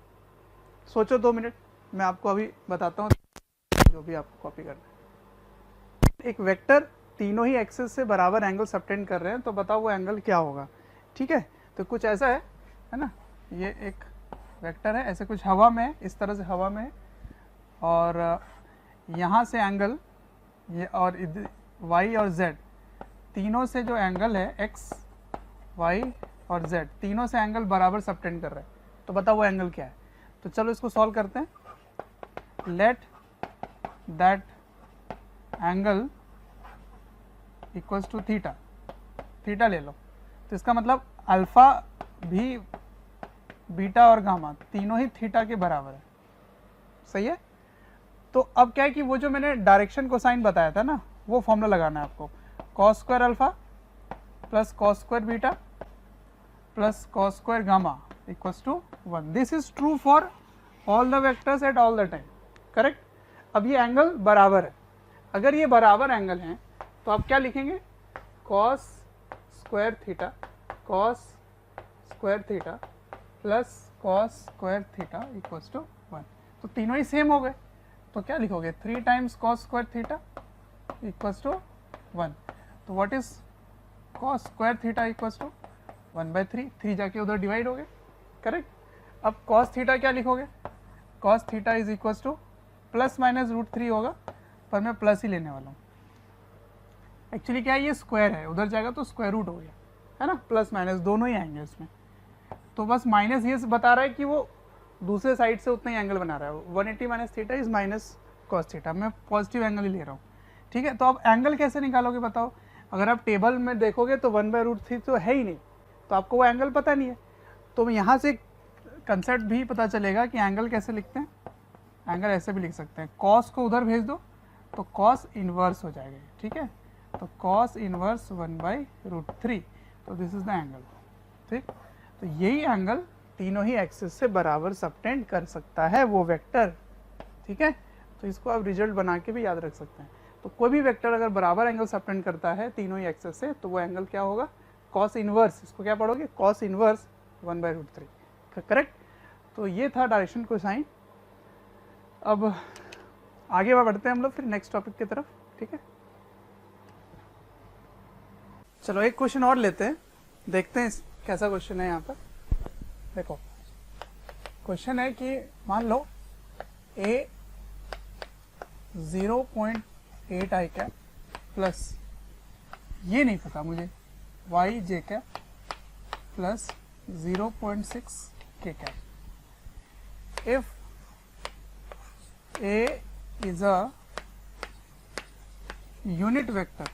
सोचो 2 मिनट, मैं आपको अभी बताता हूँ, जो भी आपको कॉपी करना है। एक वेक्टर तीनों ही एक्सिस से बराबर एंगल सबटेंड कर रहे हैं तो बताओ वो एंगल क्या होगा, ठीक है। तो कुछ ऐसा है ना, ये एक वेक्टर है, ऐसे कुछ हवा में है, इस तरह से हवा में है, और यहाँ से एंगल ये, और y और z तीनों से जो एंगल है x y और z तीनों से एंगल बराबर सबटेंड कर रहे हैं, तो बताओ वो एंगल क्या है। तो चलो इसको सॉल्व करते हैं। Let that angle equals to theta, theta ले लो, तो इसका मतलब अल्फा भी बीटा और गामा तीनों ही थीटा के बराबर है, सही है। तो अब क्या है कि वो जो मैंने डायरेक्शन कोसाइन बताया था ना, वो फॉर्मूला लगाना है आपको, cos square alpha plus cos square beta plus cos square gamma equals to 1। This is true for all the vectors at all the time, correct. अब ये एंगल बराबर है, अगर ये बराबर एंगल हैं तो आप क्या लिखेंगे, cos square theta plus cos square theta equals to 1। तो तीनों ही सेम हो गए, तो क्या लिखोगे, 3 times cos square theta equals to 1। तो what is cos square theta equals to 1/3, 3 जाके उधर डिवाइड हो गए, करेक्ट। अब कॉस थीटा क्या लिखोगे, cos theta is equals two plus minus √3 होगा, पर मैं प्लस ही लेने वाला हूँ। एक्चुअली क्या है, ये स्क्वायर है, उधर जाएगा तो स्क्वायर रूट हो गया, है ना, प्लस माइनस दोनों ही आएंगे इसमें। तो बस माइनस ये बता रहा है कि वो दूसरे साइड से उतना ही एंगल बना रहा है, 180 minus theta is minus cos theta, मैं पॉजिटिव एंगल ही ले रहा हूँ, ठीक है। तो अब एंगल कैसे निकालोगे बताओ, अगर आप टेबल में देखोगे तो 1/√3 तो है ही नहीं, तो आपको वो एंगल पता नहीं है। तो यहाँ से कंसेप्ट भी पता चलेगा कि एंगल कैसे लिखते हैं, एंगल ऐसे भी लिख सकते हैं, कॉस को उधर भेज दो तो कॉस इनवर्स हो जाएगा, ठीक है। तो कॉस इनवर्स 1/√3, तो दिस इज द एंगल, ठीक। तो यही एंगल तीनों ही एक्सिस से बराबर सबटेंड कर सकता है वो वेक्टर, ठीक है। तो इसको आप रिजल्ट बना के भी याद रख सकते हैं। तो कोई भी वेक्टर अगर बराबर एंगल सबटेंड करता है तीनों ही एक्सिस से, तो वो एंगल क्या होगा, कॉस इनवर्स, इसको क्या पढ़ोगे, कॉस इनवर्स 1/√3, करेक्ट। तो ये था डायरेक्शन कोसाइन। अब आगे बढ़ते हैं हम लोग फिर नेक्स्ट टॉपिक की तरफ, ठीक है। चलो एक क्वेश्चन और लेते हैं। देखते हैं कैसा क्वेश्चन है यहाँ पर। देखो क्वेश्चन है कि मान लो a 0.8 i कैप प्लस ये नहीं पता मुझे y j cap plus 0.6 k cap. if a is a unit vector,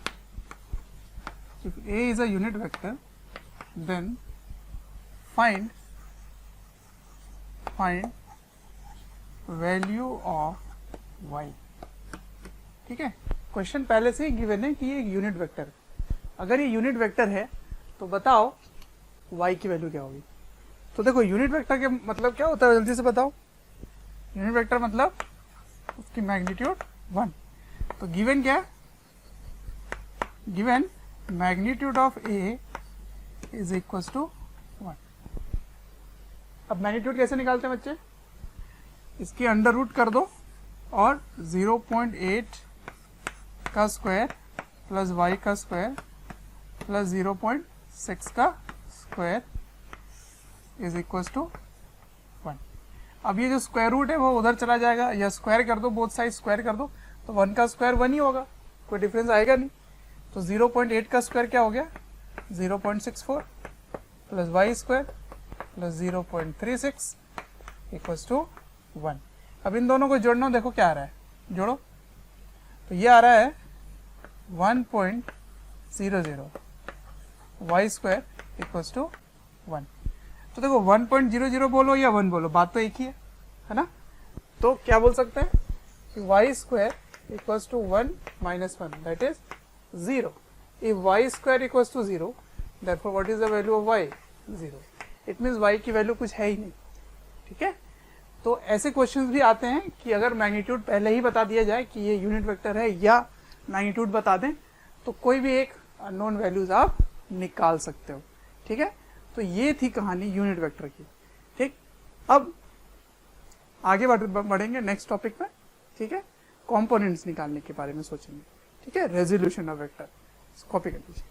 if a is a unit vector, then find value of y। ठीक है, क्वेश्चन पहले से ही गिवन है कि ये एक यूनिट वेक्टर है। अगर ये यूनिट वेक्टर है तो बताओ y की वैल्यू क्या होगी। तो देखो यूनिट वेक्टर के मतलब क्या होता है, जल्दी से बताओ। यूनिट वेक्टर मतलब उसकी मैग्नीट्यूड 1। तो गिवन क्या है, given magnitude of a is equal to 1। अब मैग्नीट्यूड कैसे निकालते हैं बच्चे, इसकी अंडर रूट कर दो और 0.8 का स्क्वायर प्लस y का स्क्वायर प्लस 0.6 का स्क्वायर इज इक्वल टू 1। अब ये जो स्क्वायर रूट है वो उधर चला जाएगा, या स्क्वायर कर दो, बोथ साइड स्क्वायर कर दो, तो 1 का स्क्वायर 1 ही होगा, कोई डिफरेंस आएगा नहीं। तो 0.8 का स्क्वायर क्या हो गया 0.64 plus y square plus 0.36 equals to 1। अब इन दोनों को जोड़ना, देखो क्या आ रहा है, जोड़ो तो ये आ रहा है 1.00 y स्क्वायर इक्वल्स टू 1। तो देखो 1.00 बोलो या 1 बोलो, बात तो एक ही है ना। तो क्या बोल सकते हैं कि y square equals to 1 minus 1 that is 0। if y square equals to 0 therefore what is the value of y 0। It means y की वैल्यू कुछ है ही नहीं। ठीक है, तो ऐसे क्वेश्चंस भी आते हैं कि अगर मैग्नीट्यूड पहले ही बता दिया जाए कि ये यूनिट वेक्टर है या मैग्नीट्यूड बता दें तो कोई भी एक अननोन वैल्यूज आप निकाल सकते हो। ठीक है, तो ये थी कहानी यूनिट वेक्टर की। ठीक, अब आगे बढ़ेंगे नेक्स्ट टॉपिक में। ठीक है, कंपोनेंट्स निकालने के बारे में सोचेंगे। ठीक है, रेजोल्यूशन ऑफ वेक्टर कॉपी कर लीजिए।